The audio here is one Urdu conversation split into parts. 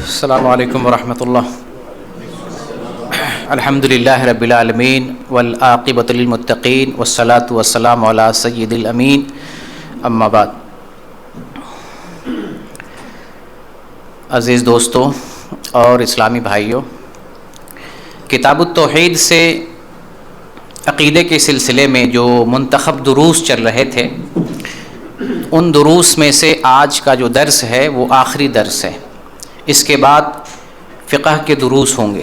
السلام علیکم ورحمۃ اللہ. الحمدللہ رب العالمین والعاقبۃ للمتقین والصلاۃ والسلام علی سید الامین. اما بعد. عزیز دوستوں اور اسلامی بھائیوں، کتاب التوحید سے عقیدے کے سلسلے میں جو منتخب دروس چل رہے تھے، ان دروس میں سے آج کا جو درس ہے وہ آخری درس ہے. اس کے بعد فقہ کے دروس ہوں گے.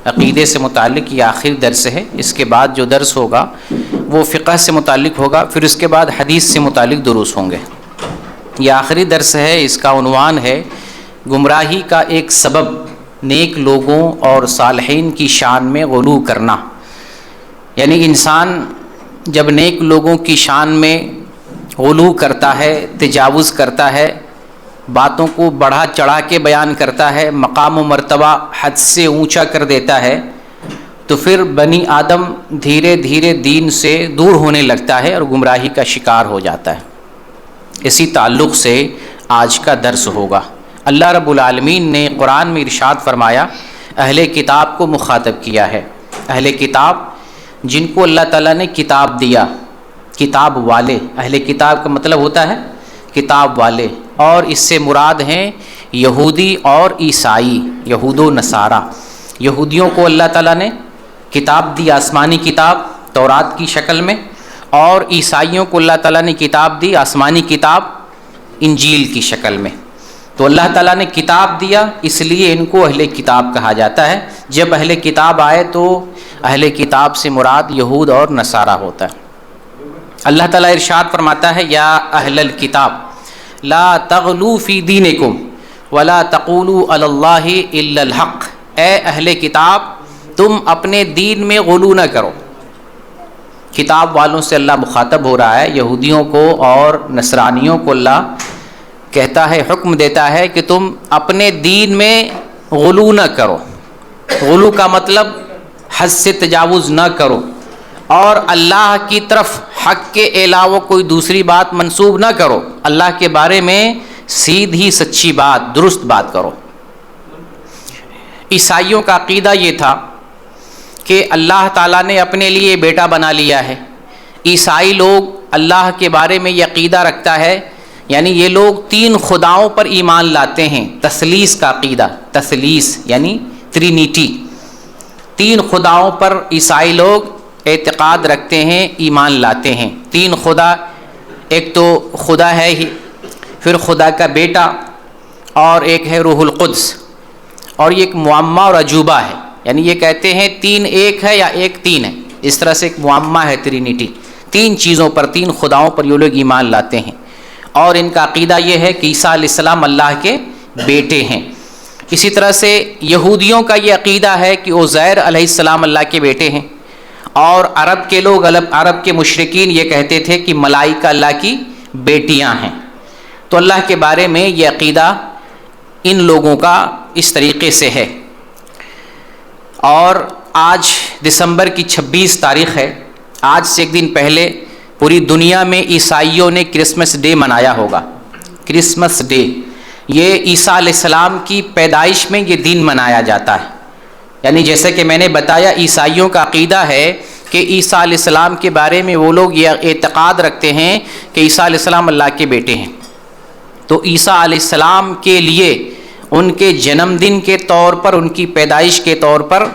عقیدے سے متعلق یہ آخری درس ہے. اس کے بعد جو درس ہوگا وہ فقہ سے متعلق ہوگا، پھر اس کے بعد حدیث سے متعلق دروس ہوں گے. یہ آخری درس ہے. اس کا عنوان ہے گمراہی کا ایک سبب نیک لوگوں اور صالحین کی شان میں غلو کرنا. یعنی انسان جب نیک لوگوں کی شان میں غلو کرتا ہے، تجاوز کرتا ہے، باتوں کو بڑھا چڑھا کے بیان کرتا ہے، مقام و مرتبہ حد سے اونچا کر دیتا ہے، تو پھر بنی آدم دھیرے دھیرے دین سے دور ہونے لگتا ہے اور گمراہی کا شکار ہو جاتا ہے. اسی تعلق سے آج کا درس ہوگا. اللہ رب العالمین نے قرآن میں ارشاد فرمایا، اہل کتاب کو مخاطب کیا ہے. اہل کتاب جن کو اللہ تعالیٰ نے کتاب دیا، کتاب والے. اہل کتاب کا مطلب ہوتا ہے کتاب والے، اور اس سے مراد ہیں یہودی اور عیسائی، یہود و نصارہ. یہودیوں کو اللہ تعالیٰ نے کتاب دی، آسمانی کتاب تورات کی شکل میں، اور عیسائیوں کو اللہ تعالیٰ نے کتاب دی، آسمانی کتاب انجیل کی شکل میں. تو اللہ تعالیٰ نے کتاب دیا، اس لیے ان کو اہل کتاب کہا جاتا ہے. جب اہل کتاب آئے تو اہل کتاب سے مراد یہود اور نصارہ ہوتا ہے. اللہ تعالیٰ ارشاد فرماتا ہے، یا اہل الکتاب لا تغلوا فی دینکم ولا تقولوا علی اللہ الا الحق. اے اہل کتاب، تم اپنے دین میں غلو نہ کرو. کتاب والوں سے اللہ مخاطب ہو رہا ہے. یہودیوں کو اور نصرانیوں کو اللہ کہتا ہے، حکم دیتا ہے کہ تم اپنے دین میں غلو نہ کرو. غلو کا مطلب حد سے تجاوز نہ کرو، اور اللہ کی طرف حق کے علاوہ کوئی دوسری بات منسوب نہ کرو. اللہ کے بارے میں سیدھی سچی بات، درست بات کرو. عیسائیوں کا عقیدہ یہ تھا کہ اللہ تعالیٰ نے اپنے لیے بیٹا بنا لیا ہے. عیسائی لوگ اللہ کے بارے میں یہ عقیدہ رکھتا ہے، یعنی یہ لوگ تین خداؤں پر ایمان لاتے ہیں. تثلیث کا عقیدہ، تثلیث یعنی ٹرینیٹی. تین خداؤں پر عیسائی لوگ اعتقاد رکھتے ہیں، ایمان لاتے ہیں. تین خدا، ایک تو خدا ہے ہی، پھر خدا کا بیٹا، اور ایک ہے روح القدس. اور یہ ایک معمہ اور عجوبہ ہے، یعنی یہ کہتے ہیں تین ایک ہے یا ایک تین ہے. اس طرح سے ایک معمہ ہے ٹرینیٹی. تین چیزوں پر، تین خداؤں پر یہ لوگ ایمان لاتے ہیں. اور ان کا عقیدہ یہ ہے کہ عیسیٰ علیہ السلام اللہ کے بیٹے ہیں. اسی طرح سے یہودیوں کا یہ عقیدہ ہے کہ عزیر علیہ السلام اللہ کے بیٹے ہیں. اور عرب کے لوگ، عرب کے مشرکین یہ کہتے تھے کہ ملائکہ اللہ کی بیٹیاں ہیں. تو اللہ کے بارے میں یہ عقیدہ ان لوگوں کا اس طریقے سے ہے. اور آج دسمبر کی 26 تاریخ ہے. آج سے ایک دن پہلے پوری دنیا میں عیسائیوں نے کرسمس ڈے منایا ہوگا. کرسمس ڈے، یہ عیسیٰ علیہ السلام کی پیدائش میں یہ دن منایا جاتا ہے. یعنی جیسے کہ میں نے بتایا، عیسائیوں کا عقیدہ ہے کہ عیسیٰ علیہ السلام کے بارے میں وہ لوگ یہ اعتقاد رکھتے ہیں کہ عیسیٰ علیہ السلام اللہ کے بیٹے ہیں. تو عیسیٰ علیہ السلام کے لیے ان کے جنم دن کے طور پر، ان کی پیدائش کے طور پر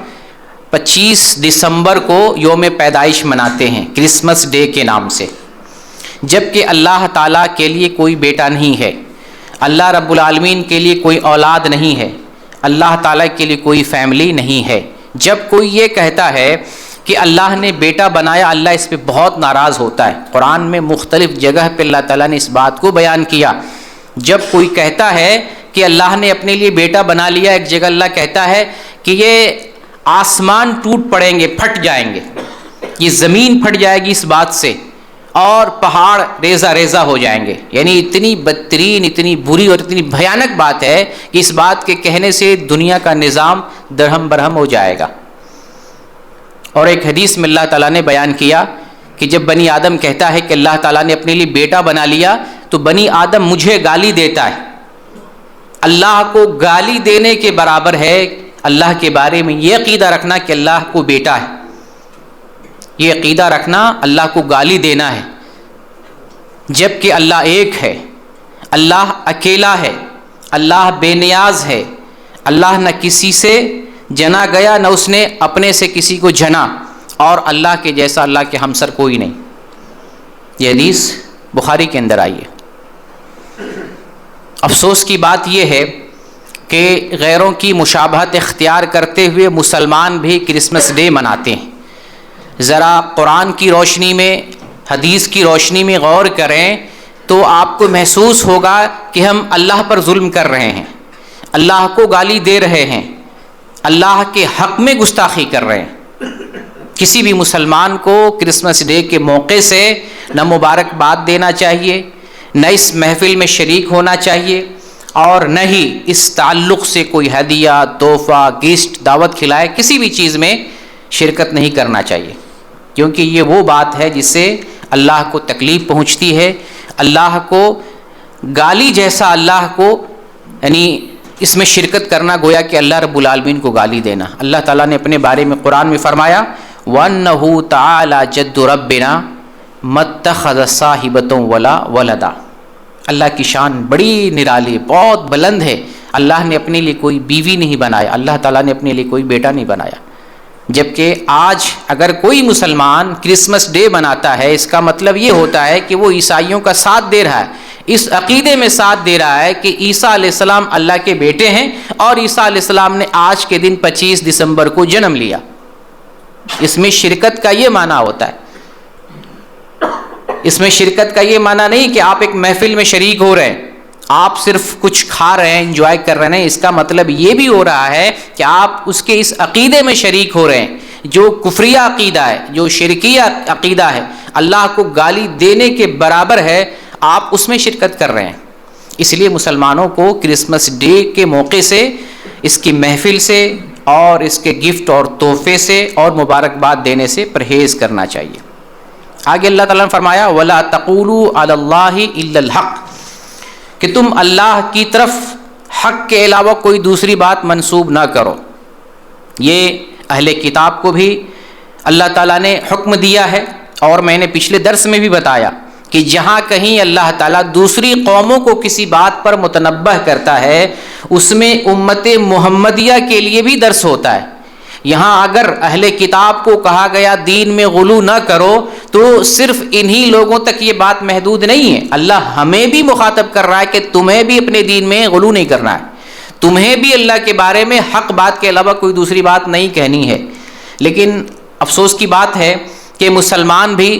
25 دسمبر کو یوم پیدائش مناتے ہیں، کرسمس ڈے کے نام سے. جبکہ اللہ تعالیٰ کے لیے کوئی بیٹا نہیں ہے، اللہ رب العالمین کے لیے کوئی اولاد نہیں ہے، اللہ تعالیٰ کے لیے کوئی فیملی نہیں ہے. جب کوئی یہ کہتا ہے کہ اللہ نے بیٹا بنایا، اللہ اس پہ بہت ناراض ہوتا ہے. قرآن میں مختلف جگہ پہ اللہ تعالیٰ نے اس بات کو بیان کیا. جب کوئی کہتا ہے کہ اللہ نے اپنے لیے بیٹا بنا لیا، ایک جگہ اللہ کہتا ہے کہ یہ آسمان ٹوٹ پڑیں گے، پھٹ جائیں گے، یہ زمین پھٹ جائے گی اس بات سے، اور پہاڑ ریزہ ریزہ ہو جائیں گے. یعنی اتنی بدترین، اتنی بری اور اتنی بھیانک بات ہے کہ اس بات کے کہنے سے دنیا کا نظام درہم برہم ہو جائے گا. اور ایک حدیث میں اللہ تعالیٰ نے بیان کیا کہ جب بنی آدم کہتا ہے کہ اللہ تعالیٰ نے اپنے لیے بیٹا بنا لیا، تو بنی آدم مجھے گالی دیتا ہے. اللہ کو گالی دینے کے برابر ہے اللہ کے بارے میں یہ عقیدہ رکھنا کہ اللہ کو بیٹا ہے. یہ عقیدہ رکھنا اللہ کو گالی دینا ہے، جبکہ اللہ ایک ہے، اللہ اکیلا ہے، اللہ بے نیاز ہے. اللہ نہ کسی سے جنا گیا، نہ اس نے اپنے سے کسی کو جنا، اور اللہ کے جیسا اللہ کے ہمسر کوئی نہیں. یہ حدیث بخاری کے اندر آئی ہے. افسوس کی بات یہ ہے کہ غیروں کی مشابہت اختیار کرتے ہوئے مسلمان بھی کرسمس ڈے مناتے ہیں. ذرا قرآن کی روشنی میں، حدیث کی روشنی میں غور کریں تو آپ کو محسوس ہوگا کہ ہم اللہ پر ظلم کر رہے ہیں، اللہ کو گالی دے رہے ہیں، اللہ کے حق میں گستاخی کر رہے ہیں. کسی بھی مسلمان کو کرسمس ڈے کے موقع سے نہ مبارکباد دینا چاہیے، نہ اس محفل میں شریک ہونا چاہیے، اور نہ ہی اس تعلق سے کوئی ہدیہ، تحفہ، گفٹ، دعوت کھلائے، کسی بھی چیز میں شرکت نہیں کرنا چاہیے، کیونکہ یہ وہ بات ہے جس سے اللہ کو تکلیف پہنچتی ہے. اللہ کو گالی جیسا اللہ کو، یعنی اس میں شرکت کرنا گویا کہ اللہ رب العالمین کو گالی دینا. اللہ تعالیٰ نے اپنے بارے میں قرآن میں فرمایا وَأَنَّهُ تَعَالَى جَدُّ رَبِّنَا مَتَّخَذَ صَاحِبَةً وَلَا وَلَدًا. اللہ کی شان بڑی نرالی، بہت بلند ہے. اللہ نے اپنے لیے کوئی بیوی نہیں بنایا، اللہ تعالیٰ نے اپنے لیے کوئی بیٹا نہیں بنایا. جبکہ آج اگر کوئی مسلمان کرسمس ڈے مناتا ہے، اس کا مطلب یہ ہوتا ہے کہ وہ عیسائیوں کا ساتھ دے رہا ہے، اس عقیدے میں ساتھ دے رہا ہے کہ عیسیٰ علیہ السلام اللہ کے بیٹے ہیں، اور عیسیٰ علیہ السلام نے آج کے دن 25 دسمبر کو جنم لیا. اس میں شرکت کا یہ معنی ہوتا ہے. اس میں شرکت کا یہ معنی نہیں کہ آپ ایک محفل میں شریک ہو رہے ہیں، آپ صرف کچھ کھا رہے ہیں، انجوائے کر رہے ہیں. اس کا مطلب یہ بھی ہو رہا ہے کہ آپ اس کے اس عقیدے میں شریک ہو رہے ہیں جو کفریہ عقیدہ ہے، جو شرکیہ عقیدہ ہے، اللہ کو گالی دینے کے برابر ہے، آپ اس میں شرکت کر رہے ہیں. اس لیے مسلمانوں کو کرسمس ڈے کے موقع سے، اس کی محفل سے، اور اس کے گفٹ اور تحفے سے اور مبارکباد دینے سے پرہیز کرنا چاہیے. آگے اللہ تعالیٰ نے فرمایا وَلَا تَقُولُوا عَلَى اللَّهِ إِلَّا الْحَقِّ، کہ تم اللہ کی طرف حق کے علاوہ کوئی دوسری بات منسوب نہ کرو. یہ اہل کتاب کو بھی اللہ تعالیٰ نے حکم دیا ہے، اور میں نے پچھلے درس میں بھی بتایا کہ جہاں کہیں اللہ تعالیٰ دوسری قوموں کو کسی بات پر متنبہ کرتا ہے، اس میں امت محمدیہ کے لیے بھی درس ہوتا ہے. یہاں اگر اہل کتاب کو کہا گیا دین میں غلو نہ کرو، تو صرف انہی لوگوں تک یہ بات محدود نہیں ہے. اللہ ہمیں بھی مخاطب کر رہا ہے کہ تمہیں بھی اپنے دین میں غلو نہیں کرنا ہے، تمہیں بھی اللہ کے بارے میں حق بات کے علاوہ کوئی دوسری بات نہیں کہنی ہے. لیکن افسوس کی بات ہے کہ مسلمان بھی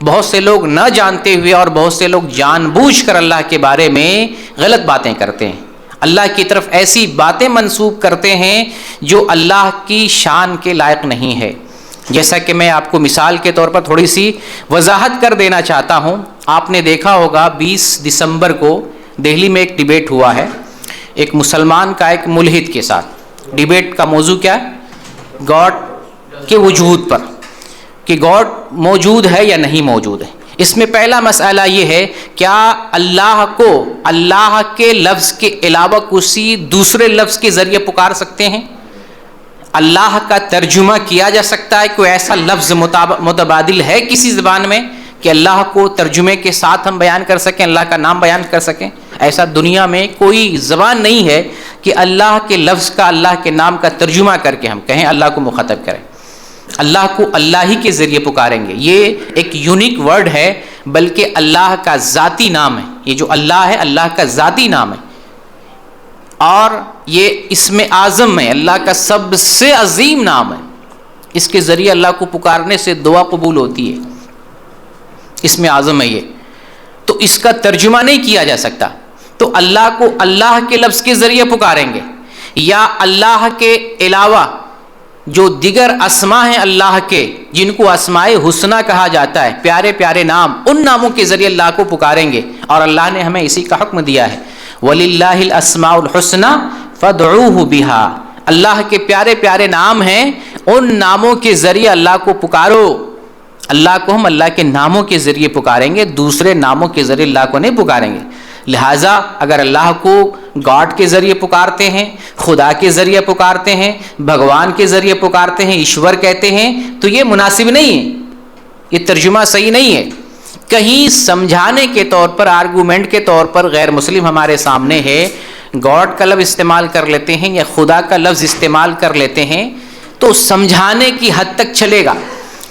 بہت سے لوگ نہ جانتے ہوئے اور بہت سے لوگ جان بوجھ کر اللہ کے بارے میں غلط باتیں کرتے ہیں، اللہ کی طرف ایسی باتیں منسوب کرتے ہیں جو اللہ کی شان کے لائق نہیں ہے. جیسا کہ میں آپ کو مثال کے طور پر تھوڑی سی وضاحت کر دینا چاہتا ہوں. آپ نے دیکھا ہوگا 20 دسمبر کو دہلی میں ایک ڈیبیٹ ہوا ہے، ایک مسلمان کا ایک ملحد کے ساتھ. ڈیبیٹ کا موضوع کیا ہے؟ گاڈ کے وجود پر، کہ گاڈ موجود ہے یا نہیں موجود ہے. اس میں پہلا مسئلہ یہ ہے، کیا اللہ کو اللہ کے لفظ کے علاوہ کسی دوسرے لفظ کے ذریعے پکار سکتے ہیں؟ اللہ کا ترجمہ کیا جا سکتا ہے؟ کوئی ایسا لفظ متبادل ہے کسی زبان میں کہ اللہ کو ترجمے کے ساتھ ہم بیان کر سکیں، اللہ کا نام بیان کر سکیں؟ ایسا دنیا میں کوئی زبان نہیں ہے کہ اللہ کے لفظ کا، اللہ کے نام کا ترجمہ کر کے ہم کہیں اللہ کو مخاطب کریں. اللہ کو اللہ ہی کے ذریعے پکاریں گے. یہ ایک یونیک ورڈ ہے، بلکہ اللہ کا ذاتی نام ہے. یہ جو اللہ ہے، اللہ کا ذاتی نام ہے، اور یہ اسم اعظم ہے، اللہ کا سب سے عظیم نام ہے. اس کے ذریعے اللہ کو پکارنے سے دعا قبول ہوتی ہے. اسم اعظم ہے یہ، تو اس کا ترجمہ نہیں کیا جا سکتا. تو اللہ کو اللہ کے لفظ کے ذریعے پکاریں گے، یا اللہ کے علاوہ جو دیگر اسماء ہیں اللہ کے، جن کو اسماء حسنہ کہا جاتا ہے، پیارے پیارے نام، ان ناموں کے ذریعے اللہ کو پکاریں گے. اور اللہ نے ہمیں اسی کا حکم دیا ہے وَلِلَّهِ الْأَسْمَاءُ الْحُسْنَى فَادْعُوهُ بِهَا. اللہ کے پیارے پیارے نام ہیں، ان ناموں کے ذریعے اللہ کو پکارو. اللہ کو ہم اللہ کے ناموں کے ذریعے پکاریں گے، دوسرے ناموں کے ذریعے اللہ کو نہیں پکاریں گے. لہٰذا اگر اللہ کو گاڈ کے ذریعے پکارتے ہیں، خدا کے ذریعے پکارتے ہیں، بھگوان کے ذریعے پکارتے ہیں، ایشور کہتے ہیں، تو یہ مناسب نہیں ہے، یہ ترجمہ صحیح نہیں ہے۔ کہیں سمجھانے کے طور پر، آرگومنٹ کے طور پر غیر مسلم ہمارے سامنے ہے، گاڈ کا لفظ استعمال کر لیتے ہیں یا خدا کا لفظ استعمال کر لیتے ہیں تو سمجھانے کی حد تک چلے گا،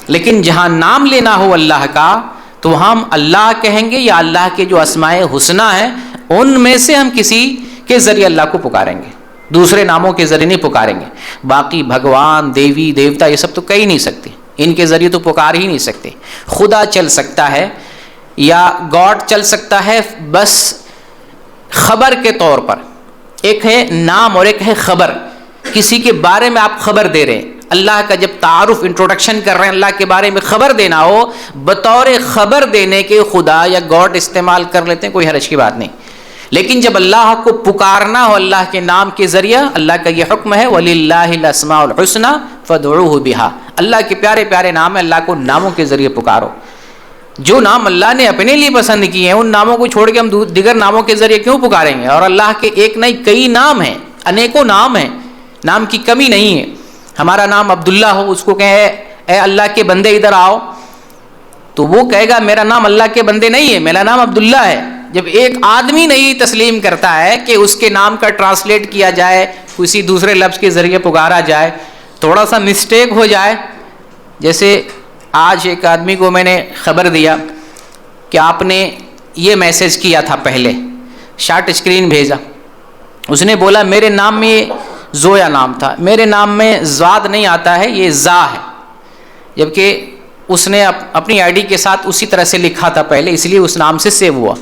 لیکن جہاں نام لینا ہو اللہ کا تو ہم اللہ کہیں گے یا اللہ کے جو اسماء حسنی ہیں ان میں سے ہم کسی کے ذریعے اللہ کو پکاریں گے، دوسرے ناموں کے ذریعے نہیں پکاریں گے۔ باقی بھگوان، دیوی دیوتا یہ سب تو کہہ ہی نہیں سکتے، ان کے ذریعے تو پکار ہی نہیں سکتے۔ خدا چل سکتا ہے یا گاڈ چل سکتا ہے بس خبر کے طور پر، ایک ہے نام اور ایک ہے خبر، کسی کے بارے میں آپ خبر دے رہے ہیں۔ اللہ کا جب تعارف انٹروڈکشن کر رہے ہیں، اللہ کے بارے میں خبر دینا ہو، بطور خبر دینے کے خدا یا گاڈ استعمال کر لیتے ہیں، کوئی حرج کی بات نہیں۔ لیکن جب اللہ کو پکارنا ہو اللہ کے نام کے ذریعے، اللہ کا یہ حکم ہے وَلِلَّهِ الْأَسْمَاءُ الْحُسْنَى فَادْعُوهُ بِهَا، اللہ کے پیارے پیارے نام ہیں، اللہ کو ناموں کے ذریعے پکارو۔ جو نام اللہ نے اپنے لیے پسند کیے ہیں ان ناموں کو چھوڑ کے ہم دیگر ناموں کے ذریعے کیوں پکاریں گے؟ اور اللہ کے ایک نہیں کئی نام ہیں، انیکوں نام ہیں، نام کی کمی نہیں ہے۔ ہمارا نام عبداللہ ہو، اس کو کہیں اے اللہ کے بندے ادھر آؤ، تو وہ کہے گا میرا نام اللہ کے بندے نہیں ہے، میرا نام عبداللہ ہے۔ جب ایک آدمی نہیں تسلیم کرتا ہے کہ اس کے نام کا ٹرانسلیٹ کیا جائے، کسی دوسرے لفظ کے ذریعے پکارا جائے، تھوڑا سا مسٹیک ہو جائے، جیسے آج ایک آدمی کو میں نے خبر دیا کہ آپ نے یہ میسج کیا تھا، پہلے شارٹ اسکرین بھیجا، اس نے بولا میرے نام میں زویا نام تھا، میرے نام میں زاد نہیں آتا ہے، یہ زا ہے، جبکہ اس نے اپنی آئی ڈی کے ساتھ اسی طرح سے لکھا تھا پہلے، اس لیے اس نام سے سیو ہوا۔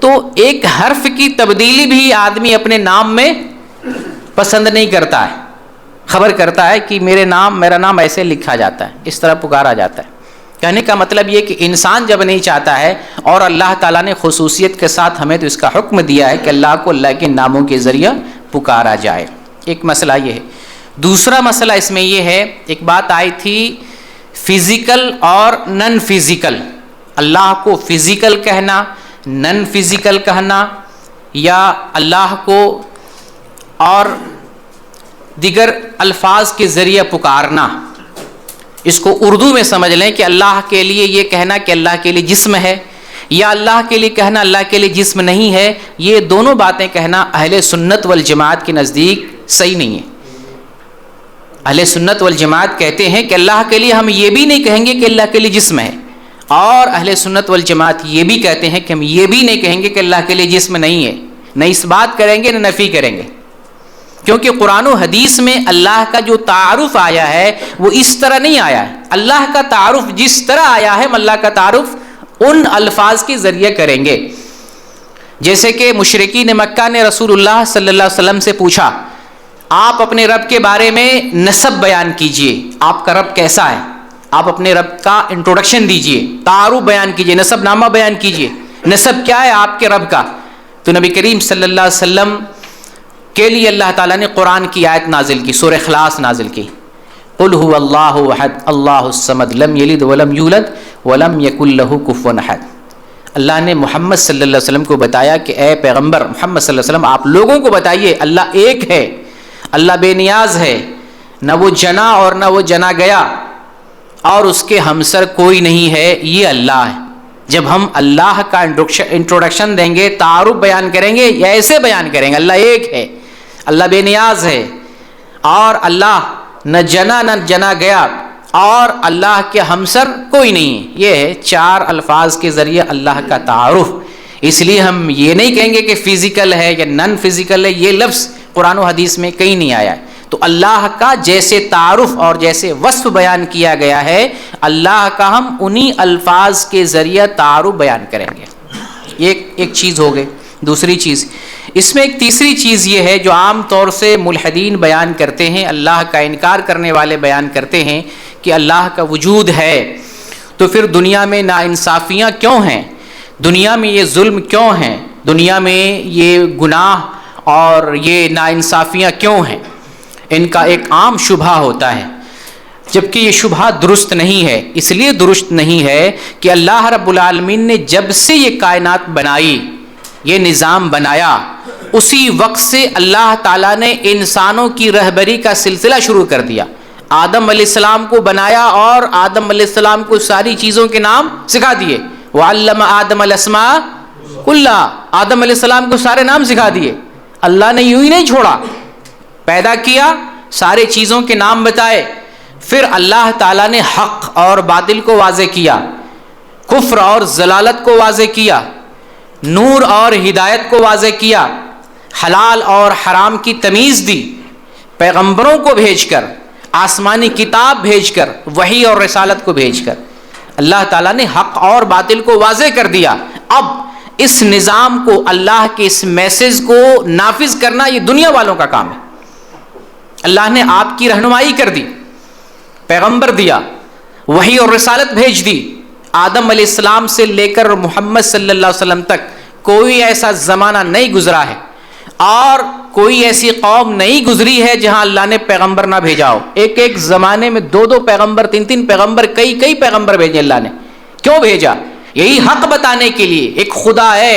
تو ایک حرف کی تبدیلی بھی آدمی اپنے نام میں پسند نہیں کرتا ہے، خبر کرتا ہے کہ میرا نام ایسے لکھا جاتا ہے، اس طرح پکارا جاتا ہے۔ کہنے کا مطلب یہ کہ انسان جب نہیں چاہتا ہے، اور اللہ تعالیٰ نے خصوصیت کے ساتھ ہمیں تو اس کا حکم دیا ہے کہ اللہ کو اللہ کے ناموں کے ذریعے پکارا جائے۔ ایک مسئلہ یہ ہے۔ دوسرا مسئلہ اس میں یہ ہے، ایک بات آئی تھی فزیکل اور نن فزیکل، اللہ کو فزیکل کہنا، نن فزیکل کہنا، یا اللہ کو اور دیگر الفاظ کے ذریعے پکارنا۔ اس کو اردو میں سمجھ لیں کہ اللہ کے لیے یہ کہنا کہ اللہ کے لیے جسم ہے، یا اللہ کے لیے کہنا اللہ کے لیے جسم نہیں ہے، یہ دونوں باتیں کہنا اہل سنت والجماعت کے نزدیک صحیح نہیں ہے۔ اہل سنت والجماعت کہتے ہیں کہ اللہ کے لیے ہم یہ بھی نہیں کہیں گے کہ اللہ کے لیے جسم ہے، اور اہل سنت والجماعت یہ بھی کہتے ہیں کہ ہم یہ بھی نہیں کہیں گے کہ اللہ کے لیے جسم نہیں ہے، نہ اس بات کریں گے نہ نفی کریں گے، کیونکہ قرآن و حدیث میں اللہ کا جو تعارف آیا ہے وہ اس طرح نہیں آیا ہے۔ اللہ کا تعارف جس طرح آیا ہے ہم اللہ کا تعارف ان الفاظ کے ذریعے کریں گے۔ جیسے کہ مشرکین مکہ نے رسول اللہ صلی اللہ علیہ وسلم سے پوچھا آپ اپنے رب کے بارے میں نسب بیان کیجئے، آپ کا رب کیسا ہے، آپ اپنے رب کا انٹروڈکشن دیجئے، تعارف بیان کیجئے، نسب نامہ بیان کیجئے، نسب کیا ہے آپ کے رب کا۔ تو نبی کریم صلی اللہ علیہ وسلم کے لیے اللہ تعالیٰ نے قرآن کی آیت نازل کی، سورہ اخلاص نازل کی، قل هو اللہ احد اللہ الصمد لم یلد ولم یولد ولم یکن لہ کفوا احد۔ اللہ نے محمد صلی اللہ علیہ وسلم کو بتایا کہ اے پیغمبر محمد صلی اللہ علیہ وسلم آپ لوگوں کو بتائیے اللہ ایک ہے، اللہ بے نیاز ہے، نہ وہ جنا اور نہ وہ جنا گیا، اور اس کے ہمسر کوئی نہیں ہے، یہ اللہ ہے۔ جب ہم اللہ کا انٹروڈکشن دیں گے، تعارف بیان کریں گے، یا ایسے بیان کریں گے اللہ ایک ہے، اللہ بے نیاز ہے، اور اللہ نہ جنا نہ جنا گیا، اور اللہ کے ہمسر کوئی نہیں، یہ ہے چار الفاظ کے ذریعے اللہ کا تعارف۔ اس لیے ہم یہ نہیں کہیں گے کہ فزیکل ہے یا نن فزیکل ہے، یہ لفظ قرآن و حدیث میں کہیں نہیں آیا ہے۔ تو اللہ کا جیسے تعارف اور جیسے وصف بیان کیا گیا ہے، اللہ کا ہم انہی الفاظ کے ذریعے تعارف بیان کریں گے۔ ایک چیز ہو گئی۔ دوسری چیز اس میں ایک تیسری چیز یہ ہے جو عام طور سے ملحدین بیان کرتے ہیں، اللہ کا انکار کرنے والے بیان کرتے ہیں کہ اللہ کا وجود ہے تو پھر دنیا میں ناانصافیاں کیوں ہیں، دنیا میں یہ ظلم کیوں ہیں، دنیا میں یہ گناہ اور یہ ناانصافیاں کیوں ہیں۔ ان کا ایک عام شبہ ہوتا ہے، جبکہ یہ شبہ درست نہیں ہے۔ اس لیے درست نہیں ہے کہ اللہ رب العالمین نے جب سے یہ کائنات بنائی یہ نظام بنایا، اسی وقت سے اللہ تعالیٰ نے انسانوں کی رہبری کا سلسلہ شروع کر دیا۔ آدم علیہ السلام کو بنایا اور آدم علیہ السلام کو ساری چیزوں کے نام سکھا دیے۔ وَعَلَّمَ آدَمَ الْأَسْمَاءَ كُلَّهَا، آدم علیہ السلام کو سارے نام سکھا دیے۔ اللہ نے یوں ہی نہیں چھوڑا، پیدا کیا، سارے چیزوں کے نام بتائے، پھر اللہ تعالیٰ نے حق اور باطل کو واضح کیا، کفر اور ضلالت کو واضح کیا، نور اور ہدایت کو واضح کیا، حلال اور حرام کی تمیز دی، پیغمبروں کو بھیج کر، آسمانی کتاب بھیج کر، وحی اور رسالت کو بھیج کر اللہ تعالیٰ نے حق اور باطل کو واضح کر دیا۔ اب اس نظام کو، اللہ کے اس میسج کو نافذ کرنا یہ دنیا والوں کا کام ہے۔ اللہ نے آپ کی رہنمائی کر دی، پیغمبر دیا، وحی اور رسالت بھیج دی۔ آدم علیہ السلام سے لے کر محمد صلی اللہ علیہ وسلم تک کوئی ایسا زمانہ نہیں گزرا ہے اور کوئی ایسی قوم نہیں گزری ہے جہاں اللہ نے پیغمبر نہ بھیجا ہو۔ ایک ایک زمانے میں 2 پیغمبر، 3 پیغمبر، کئی پیغمبر بھیجے اللہ نے۔ کیوں بھیجا؟ یہی حق بتانے کے لیے، ایک خدا ہے،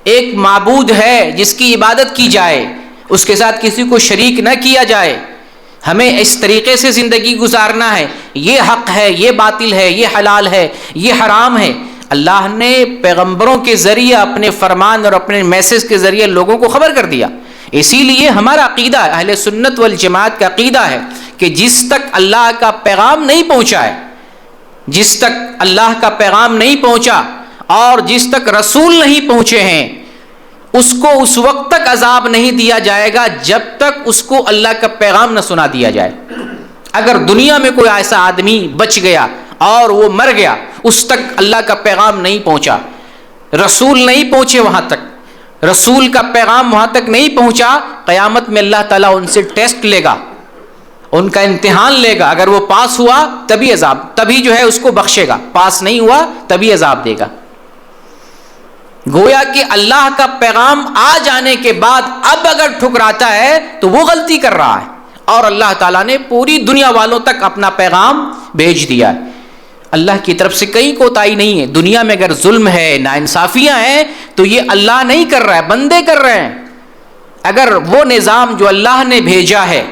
ایک معبود ہے جس کی عبادت کی جائے، اس کے ساتھ کسی کو شریک نہ کیا جائے، ہمیں اس طریقے سے زندگی گزارنا ہے، یہ حق ہے، یہ باطل ہے، یہ حلال ہے، یہ حرام ہے۔ اللہ نے پیغمبروں کے ذریعے اپنے فرمان اور اپنے میسج کے ذریعے لوگوں کو خبر کر دیا۔ اسی لیے ہمارا عقیدہ ہے، اہل سنت والجماعت کا عقیدہ ہے کہ جس تک اللہ کا پیغام نہیں پہنچا ہے، جس تک اللہ کا پیغام نہیں پہنچا اور جس تک رسول نہیں پہنچے ہیں، اس کو اس وقت تک عذاب نہیں دیا جائے گا جب تک اس کو اللہ کا پیغام نہ سنا دیا جائے۔ اگر دنیا میں کوئی ایسا آدمی بچ گیا اور وہ مر گیا، اس تک اللہ کا پیغام نہیں پہنچا، رسول نہیں پہنچے وہاں تک، رسول کا پیغام وہاں تک نہیں پہنچا، قیامت میں اللہ تعالیٰ ان سے ٹیسٹ لے گا، ان کا امتحان لے گا۔ اگر وہ پاس ہوا تبھی عذاب، تبھی جو ہے اس کو بخشے گا، پاس نہیں ہوا تبھی عذاب دے گا۔ گویا کہ اللہ کا پیغام آ جانے کے بعد اب اگر ٹھکراتا ہے تو وہ غلطی کر رہا ہے، اور اللہ تعالیٰ نے پوری دنیا والوں تک اپنا پیغام بھیج دیا ہے۔ اللہ کی طرف سے کہیں کوتاہی نہیں ہے۔ دنیا میں اگر ظلم ہے، ناانصافیاں ہیں، تو یہ اللہ نہیں کر رہا ہے، بندے کر رہے ہیں۔ اگر وہ نظام جو اللہ نے بھیجا ہے،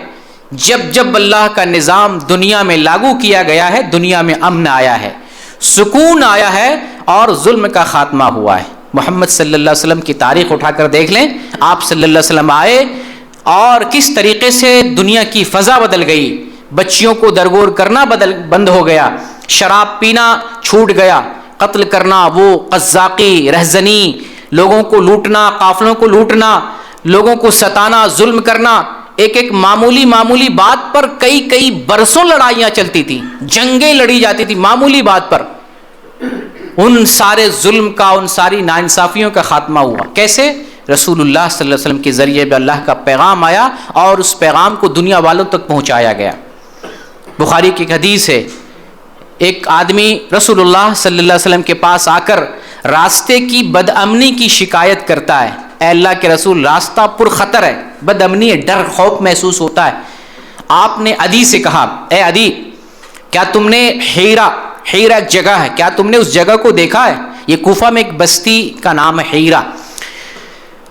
جب اللہ کا نظام دنیا میں لاگو کیا گیا ہے، دنیا میں امن آیا ہے، سکون آیا ہے اور ظلم کا خاتمہ ہوا ہے۔ محمد صلی اللہ علیہ وسلم کی تاریخ اٹھا کر دیکھ لیں، آپ صلی اللہ علیہ وسلم آئے اور کس طریقے سے دنیا کی فضا بدل گئی۔ بچیوں کو درگور کرنا بند ہو گیا، شراب پینا چھوٹ گیا، قتل کرنا، وہ قزاقی، رہزنی، لوگوں کو لوٹنا، قافلوں کو لوٹنا، لوگوں کو ستانا، ظلم کرنا، ایک معمولی بات پر کئی برسوں لڑائیاں چلتی تھی، جنگیں لڑی جاتی تھی معمولی بات پر۔ ان سارے ظلم کا، ان ساری ناانصافیوں کا خاتمہ ہوا۔ کیسے؟ رسول اللہ صلی اللہ علیہ وسلم کے ذریعے بھی اللہ کا پیغام آیا اور اس پیغام کو دنیا والوں تک پہنچایا گیا۔ بخاری کی ایک حدیث ہے، ایک آدمی رسول اللہ صلی اللہ علیہ وسلم کے پاس آ کر راستے کی بد امنی کی شکایت کرتا ہے۔ اے اللہ کے رسول، راستہ پر خطر ہے، بد امنی ہے، ڈر خوف محسوس ہوتا ہے۔ آپ نے عدی سے کہا، اے عدی، کیا تم نے حیرہ ایک جگہ ہے، کیا تم نے اس جگہ کو دیکھا ہے؟ یہ کوفہ میں ایک بستی کا نام ہے حیرہ۔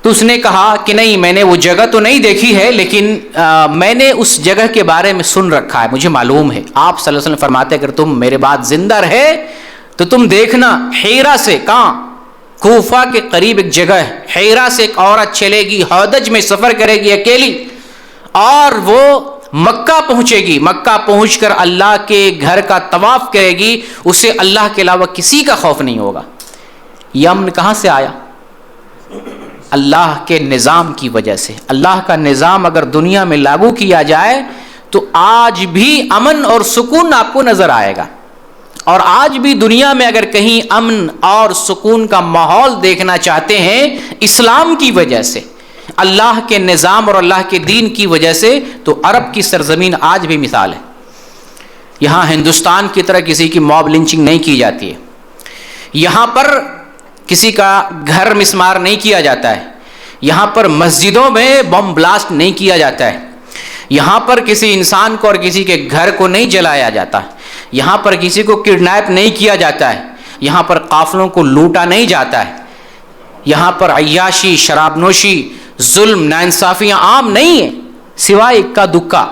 تو اس نے کہا کہ نہیں، میں نے وہ جگہ تو نہیں دیکھی ہے، لیکن میں نے اس جگہ کے بارے میں سن رکھا ہے، مجھے معلوم ہے۔ آپ صلی اللہ علیہ وسلم فرماتے اگر تم میرے بعد زندہ رہے تو تم دیکھنا، حیرہ سے، کہاں؟ کوفہ کے قریب ایک جگہ ہے، حیرہ سے ایک عورت چلے گی، ہودج میں سفر کرے گی اکیلی، اور وہ مکہ پہنچے گی، مکہ پہنچ کر اللہ کے گھر کا طواف کرے گی، اسے اللہ کے علاوہ کسی کا خوف نہیں ہوگا۔ یہ امن کہاں سے آیا؟ اللہ کے نظام کی وجہ سے۔ اللہ کا نظام اگر دنیا میں لاگو کیا جائے تو آج بھی امن اور سکون آپ کو نظر آئے گا، اور آج بھی دنیا میں اگر کہیں امن اور سکون کا ماحول دیکھنا چاہتے ہیں اسلام کی وجہ سے، اللہ کے نظام اور اللہ کے دین کی وجہ سے، تو عرب کی سرزمین آج بھی مثال ہے۔ یہاں ہندوستان کی طرح کسی کی موب لنچنگ نہیں کی جاتی ہے، یہاں پر کسی کا گھر مسمار نہیں کیا جاتا ہے، یہاں پر مسجدوں میں بم بلاسٹ نہیں کیا جاتا ہے، یہاں پر کسی انسان کو اور کسی کے گھر کو نہیں جلایا جاتا، یہاں پر کسی کو کڈنیپ نہیں کیا جاتا ہے، یہاں پر قافلوں کو لوٹا نہیں جاتا ہے۔ یہاں پر عیاشی، شراب نوشی، ظلم، ناانصافیاں عام نہیں ہیں سوائے اکا دکا.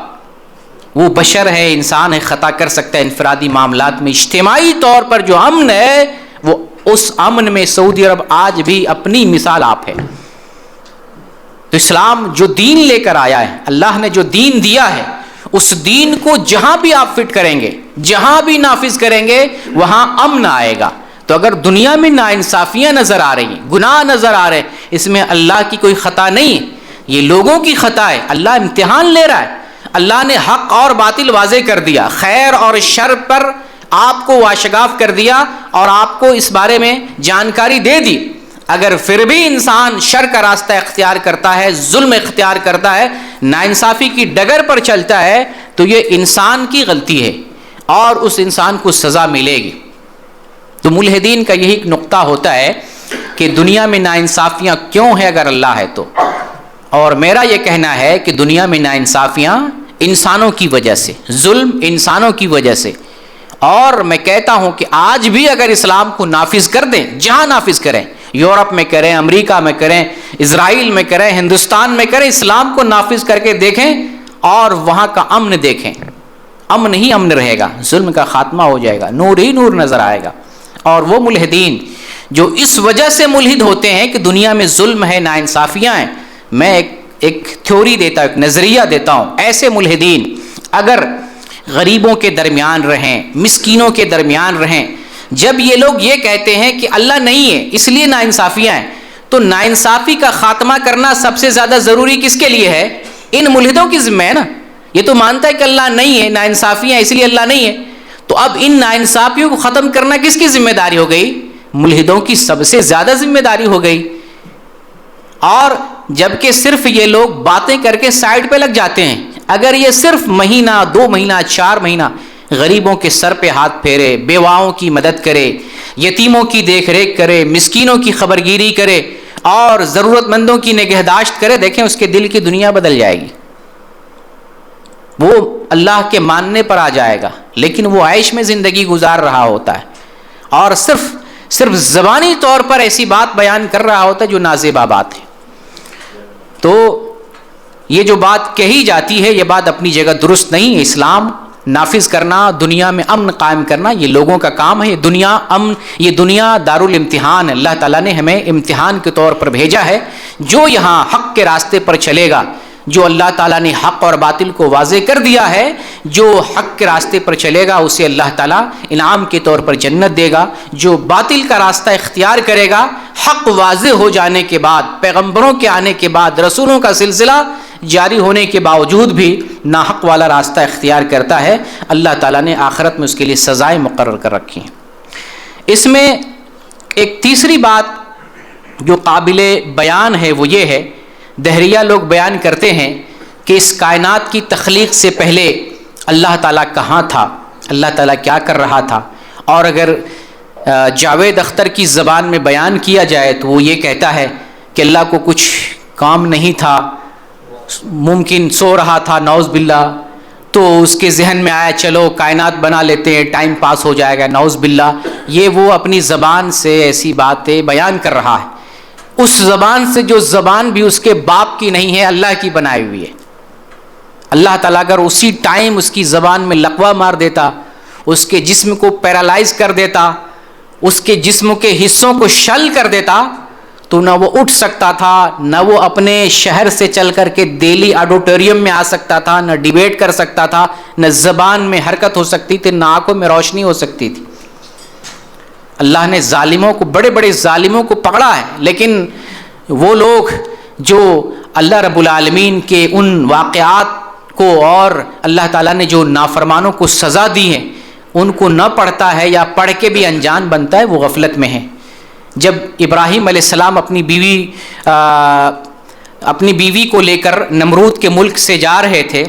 وہ بشر ہے، انسان ہے، خطا کر سکتا ہے. انفرادی معاملات میں اجتماعی طور پر جو امن ہے، وہ اس امن میں سعودی عرب آج بھی اپنی مثال آپ ہے. تو اسلام جو دین لے کر آیا ہے، اللہ نے جو دین دیا ہے، اس دین کو جہاں بھی آپ فٹ کریں گے، جہاں بھی نافذ کریں گے، وہاں امن آئے گا. تو اگر دنیا میں ناانصافیاں نظر آ رہی ہیں، گناہ نظر آ رہے ہیں، اس میں اللہ کی کوئی خطا نہیں ہے، یہ لوگوں کی خطا ہے. اللہ امتحان لے رہا ہے. اللہ نے حق اور باطل واضح کر دیا، خیر اور شر پر آپ کو واشگاف کر دیا اور آپ کو اس بارے میں جانکاری دے دی. اگر پھر بھی انسان شر کا راستہ اختیار کرتا ہے، ظلم اختیار کرتا ہے، ناانصافی کی ڈگر پر چلتا ہے، تو یہ انسان کی غلطی ہے اور اس انسان کو سزا ملے گی. تو ملحدین کا یہی نقطہ ہوتا ہے کہ دنیا میں ناانصافیاں کیوں ہیں اگر اللہ ہے تو. اور میرا یہ کہنا ہے کہ دنیا میں ناانصافیاں انسانوں کی وجہ سے، ظلم انسانوں کی وجہ سے. اور میں کہتا ہوں کہ آج بھی اگر اسلام کو نافذ کر دیں، جہاں نافذ کریں، یورپ میں کریں، امریکہ میں کریں، اسرائیل میں کریں، ہندوستان میں کریں، اسلام کو نافذ کر کے دیکھیں اور وہاں کا امن دیکھیں، امن ہی امن رہے گا، ظلم کا خاتمہ ہو جائے گا، نور ہی نور نظر آئے گا. اور وہ ملحدین جو اس وجہ سے ملحد ہوتے ہیں کہ دنیا میں ظلم ہے، ناانصافیاں ہیں، میں ایک تھیوری دیتا ہوں، ایک نظریہ دیتا ہوں. ایسے ملحدین اگر غریبوں کے درمیان رہیں، مسکینوں کے درمیان رہیں، جب یہ لوگ یہ کہتے ہیں کہ اللہ نہیں ہے اس لیے ناانصافیاں ہیں، تو ناانصافی کا خاتمہ کرنا سب سے زیادہ ضروری کس کے لیے ہے؟ ان ملحدوں کی ذمہ ہے نا. یہ تو مانتا ہے کہ اللہ نہیں ہے، ناانصافیاں اس لیے اللہ نہیں ہے. تو اب ان ناانصافیوں کو ختم کرنا کس کی ذمہ داری ہو گئی؟ ملحدوں کی سب سے زیادہ ذمہ داری ہو گئی. اور جبکہ صرف یہ لوگ باتیں کر کے سائڈ پہ لگ جاتے ہیں. اگر یہ صرف مہینہ، 2 مہینہ، 4 مہینہ غریبوں کے سر پہ ہاتھ پھیرے، بیواؤں کی مدد کرے، یتیموں کی دیکھ ریکھ کرے، مسکینوں کی خبرگیری کرے اور ضرورت مندوں کی نگہداشت کرے، دیکھیں اس کے دل کی دنیا بدل جائے گی. وہ اللہ کے ماننے پر آ جائے گا، لیکن وہ عیش میں زندگی گزار رہا ہوتا ہے اور صرف زبانی طور پر ایسی بات بیان کر رہا ہوتا ہے جو نازیبا بات ہے. تو یہ جو بات کہی جاتی ہے، یہ بات اپنی جگہ درست نہیں ہے. اسلام نافذ کرنا، دنیا میں امن قائم کرنا، یہ لوگوں کا کام ہے. یہ دنیا دارالامتحان ہے. اللہ تعالیٰ نے ہمیں امتحان کے طور پر بھیجا ہے. جو یہاں حق کے راستے پر چلے گا، جو اللہ تعالیٰ نے حق اور باطل کو واضح کر دیا ہے، جو حق کے راستے پر چلے گا اسے اللہ تعالیٰ انعام کے طور پر جنت دے گا. جو باطل کا راستہ اختیار کرے گا، حق واضح ہو جانے کے بعد، پیغمبروں کے آنے کے بعد، رسولوں کا سلسلہ جاری ہونے کے باوجود بھی ناحق والا راستہ اختیار کرتا ہے، اللہ تعالیٰ نے آخرت میں اس کے لیے سزائیں مقرر کر رکھی ہیں. اس میں ایک تیسری بات جو قابل بیان ہے وہ یہ ہے، دہریہ لوگ بیان کرتے ہیں کہ اس کائنات کی تخلیق سے پہلے اللہ تعالیٰ کہاں تھا، اللہ تعالیٰ کیا کر رہا تھا. اور اگر جاوید اختر کی زبان میں بیان کیا جائے تو وہ یہ کہتا ہے کہ اللہ کو کچھ کام نہیں تھا، ممکن سو رہا تھا نعوذ باللہ، تو اس کے ذہن میں آیا چلو کائنات بنا لیتے ہیں، ٹائم پاس ہو جائے گا، نعوذ باللہ. یہ وہ اپنی زبان سے ایسی باتیں بیان کر رہا ہے، اس زبان سے جو زبان بھی اس کے باپ کی نہیں ہے، اللہ کی بنائی ہوئی ہے. اللہ تعالیٰ اگر اسی ٹائم اس کی زبان میں لقوہ مار دیتا، اس کے جسم کو پیرالائز کر دیتا، اس کے جسم کے حصوں کو شل کر دیتا، تو نہ وہ اٹھ سکتا تھا، نہ وہ اپنے شہر سے چل کر کے دہلی آڈیٹوریم میں آ سکتا تھا، نہ ڈیبیٹ کر سکتا تھا، نہ زبان میں حرکت ہو سکتی تھی، نہ آنکھوں میں روشنی ہو سکتی تھی. اللہ نے ظالموں کو، بڑے بڑے ظالموں کو پکڑا ہے، لیکن وہ لوگ جو اللہ رب العالمین کے ان واقعات کو اور اللہ تعالیٰ نے جو نافرمانوں کو سزا دی ہے ان کو نہ پڑھتا ہے یا پڑھ کے بھی انجان بنتا ہے، وہ غفلت میں ہے. جب ابراہیم علیہ السلام اپنی بیوی کو لے کر نمرود کے ملک سے جا رہے تھے،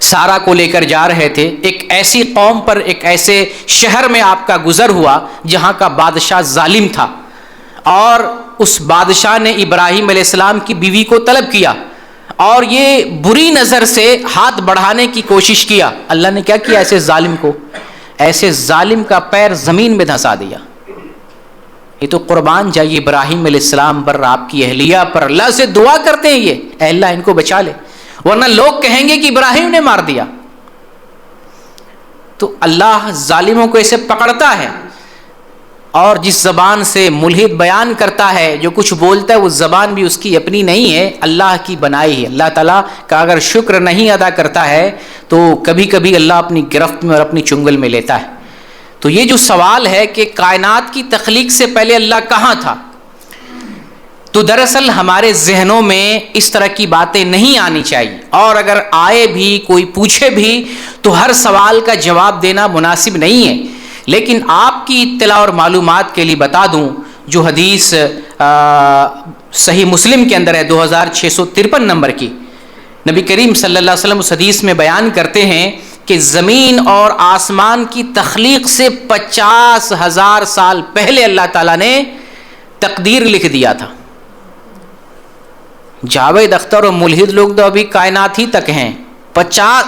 سارا کو لے کر جا رہے تھے، ایک ایسی قوم پر، ایک ایسے شہر میں آپ کا گزر ہوا جہاں کا بادشاہ ظالم تھا، اور اس بادشاہ نے ابراہیم علیہ السلام کی بیوی کو طلب کیا اور یہ بری نظر سے ہاتھ بڑھانے کی کوشش کیا. اللہ نے کیا کیا؟ ایسے ظالم کا پیر زمین میں دھسا دیا. یہ تو قربان جائیے ابراہیم علیہ السلام پر، آپ کی اہلیہ پر، اللہ سے دعا کرتے ہیں یہ اے اللہ ان کو بچا لے، ورنہ لوگ کہیں گے کہ ابراہیم نے مار دیا۔ تو اللہ ظالموں کو ایسے پکڑتا ہے، اور جس زبان سے ملحد بیان کرتا ہے، جو کچھ بولتا ہے، وہ زبان بھی اس کی اپنی نہیں ہے، اللہ کی بنائی ہے۔ اللہ تعالیٰ کا اگر شکر نہیں ادا کرتا ہے تو کبھی کبھی اللہ اپنی گرفت میں اور اپنی چنگل میں لیتا ہے۔ تو یہ جو سوال ہے کہ کائنات کی تخلیق سے پہلے اللہ کہاں تھا، تو دراصل ہمارے ذہنوں میں اس طرح کی باتیں نہیں آنی چاہیے، اور اگر آئے بھی، کوئی پوچھے بھی، تو ہر سوال کا جواب دینا مناسب نہیں ہے۔ لیکن آپ کی اطلاع اور معلومات کے لیے بتا دوں، جو حدیث صحیح مسلم کے اندر ہے 2653 نمبر کی، نبی کریم صلی اللہ علیہ وسلم اس حدیث میں بیان کرتے ہیں کہ زمین اور آسمان کی تخلیق سے 50,000 سال پہلے اللہ تعالیٰ نے تقدیر لکھ دیا تھا۔ جاوید اختر اور ملحد لوگ تو ابھی کائنات ہی تک ہیں،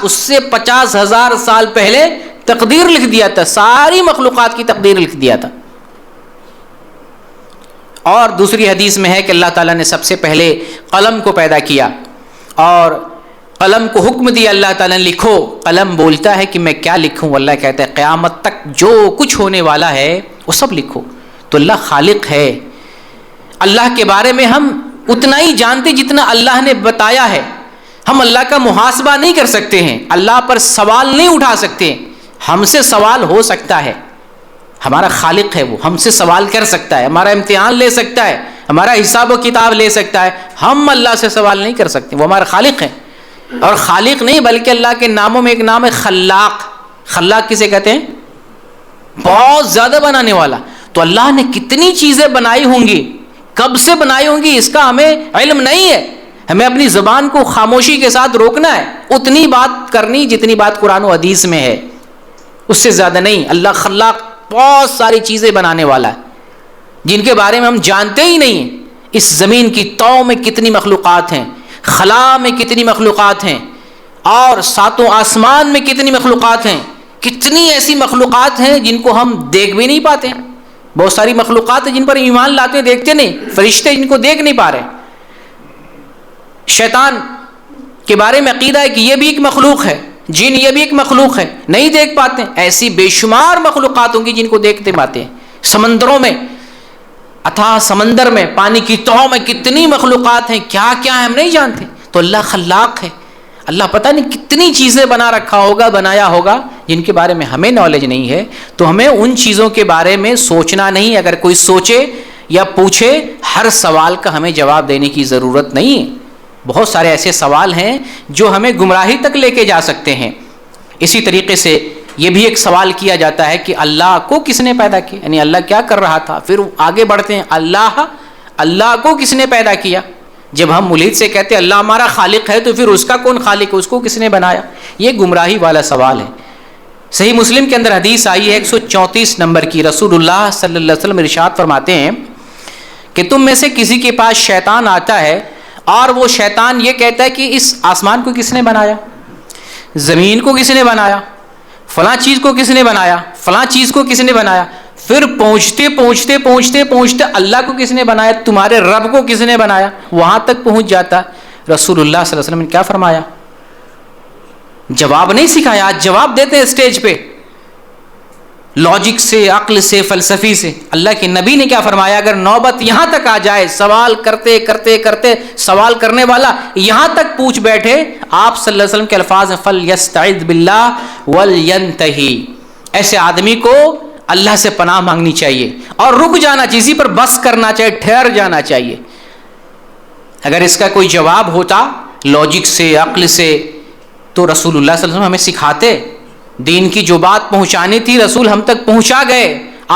اس سے 50,000 سال پہلے تقدیر لکھ دیا تھا، ساری مخلوقات کی تقدیر لکھ دیا تھا۔ اور دوسری حدیث میں ہے کہ اللہ تعالیٰ نے سب سے پہلے قلم کو پیدا کیا، اور قلم کو حکم دیا اللہ تعالیٰ نے لکھو۔ قلم بولتا ہے کہ میں کیا لکھوں؟ اللہ کہتا ہے قیامت تک جو کچھ ہونے والا ہے وہ سب لکھو۔ تو اللہ خالق ہے۔ اللہ کے بارے میں ہم اتنا ہی جانتے جتنا اللہ نے بتایا ہے۔ ہم اللہ کا محاسبہ نہیں کر سکتے ہیں، اللہ پر سوال نہیں اٹھا سکتے۔ ہم سے سوال ہو سکتا ہے، ہمارا خالق ہے، وہ ہم سے سوال کر سکتا ہے، ہمارا امتحان لے سکتا ہے، ہمارا حساب و کتاب لے سکتا ہے۔ ہم اللہ سے سوال نہیں کر سکتے، وہ ہمارا خالق ہے۔ اور خالق نہیں بلکہ اللہ کے ناموں میں ایک نام ہے خلاق۔ خلاق کسے کہتے ہیں؟ بہت زیادہ بنانے والا۔ تو اللہ نے کتنی چیزیں بنائی ہوں گی، کب سے بنائی ہوں گی، اس کا ہمیں علم نہیں ہے۔ ہمیں اپنی زبان کو خاموشی کے ساتھ روکنا ہے، اتنی بات کرنی جتنی بات قرآن و حدیث میں ہے، اس سے زیادہ نہیں۔ اللہ خلاق بہت ساری چیزیں بنانے والا ہے جن کے بارے میں ہم جانتے ہی نہیں ہیں۔ اس زمین کی تو میں کتنی مخلوقات ہیں، خلا میں کتنی مخلوقات ہیں، اور ساتوں آسمان میں کتنی مخلوقات ہیں۔ کتنی ایسی مخلوقات ہیں جن کو ہم دیکھ بھی نہیں پاتے۔ بہت ساری مخلوقات ہیں جن پر ایمان لاتے ہیں، دیکھتے نہیں۔ فرشتے جن کو دیکھ نہیں پا رہے۔ شیطان کے بارے میں عقیدہ ہے کہ یہ بھی ایک مخلوق ہے، جن یہ بھی ایک مخلوق ہے، نہیں دیکھ پاتے۔ ایسی بے شمار مخلوقات ہوں گی جن کو دیکھتے پاتے ہیں۔ سمندروں میں، اتھاہ سمندر میں، پانی کی تہوں میں کتنی مخلوقات ہیں، کیا کیا ہے ہم نہیں جانتے۔ تو اللہ خلاق ہے۔ اللہ پتہ نہیں کتنی چیزیں بنا رکھا ہوگا، بنایا ہوگا، جن کے بارے میں ہمیں نالج نہیں ہے۔ تو ہمیں ان چیزوں کے بارے میں سوچنا نہیں۔ اگر کوئی سوچے یا پوچھے، ہر سوال کا ہمیں جواب دینے کی ضرورت نہیں ہے۔ بہت سارے ایسے سوال ہیں جو ہمیں گمراہی تک لے کے جا سکتے ہیں۔ اسی طریقے سے یہ بھی ایک سوال کیا جاتا ہے کہ اللہ کو کس نے پیدا کیا، یعنی اللہ کیا کر رہا تھا۔ پھر آگے بڑھتے ہیں، اللہ کو کس نے پیدا کیا۔ جب ہم ملحد سے کہتے ہیں اللہ ہمارا خالق ہے، تو پھر اس کا کون خالق ہے، اس کو کس نے بنایا؟ یہ گمراہی والا سوال ہے۔ صحیح مسلم کے اندر حدیث آئی ہے 134 نمبر کی، رسول اللہ صلی اللہ علیہ وسلم ارشاد فرماتے ہیں کہ تم میں سے کسی کے پاس شیطان آتا ہے، اور وہ شیطان یہ کہتا ہے کہ اس آسمان کو کس نے بنایا، زمین کو کس نے بنایا، فلاں چیز کو کس نے بنایا، فلاں چیز کو کس نے بنایا۔ پھر پہنچتے پہنچتے پہنچتے پہنچتے اللہ کو کس نے بنایا، تمہارے رب کو کس نے بنایا، وہاں تک پہنچ جاتا۔ رسول اللہ صلی اللہ علیہ وسلم نے کیا فرمایا؟ جواب نہیں سکھایا، آج جواب دیتے ہیں اسٹیج پہ لاجک سے، عقل سے، فلسفی سے۔ اللہ کے نبی نے کیا فرمایا؟ اگر نوبت یہاں تک آ جائے، سوال کرتے کرتے کرتے سوال کرنے والا یہاں تک پوچھ بیٹھے، آپ صلی اللہ علیہ وسلم کے الفاظ ہیں فَلْيَسْتَعِذْ بِاللَّهِ وَلْيَنْتَهِ، ایسے آدمی کو اللہ سے پناہ مانگنی چاہیے اور رک جانا چاہیے، اسی پر بس کرنا چاہیے، ٹھہر جانا چاہیے۔ اگر اس کا کوئی جواب ہوتا لاجک سے، عقل سے، تو رسول اللہ صلی اللہ علیہ وسلم ہمیں سکھاتے۔ دین کی جو بات پہنچانی تھی رسول ہم تک پہنچا گئے،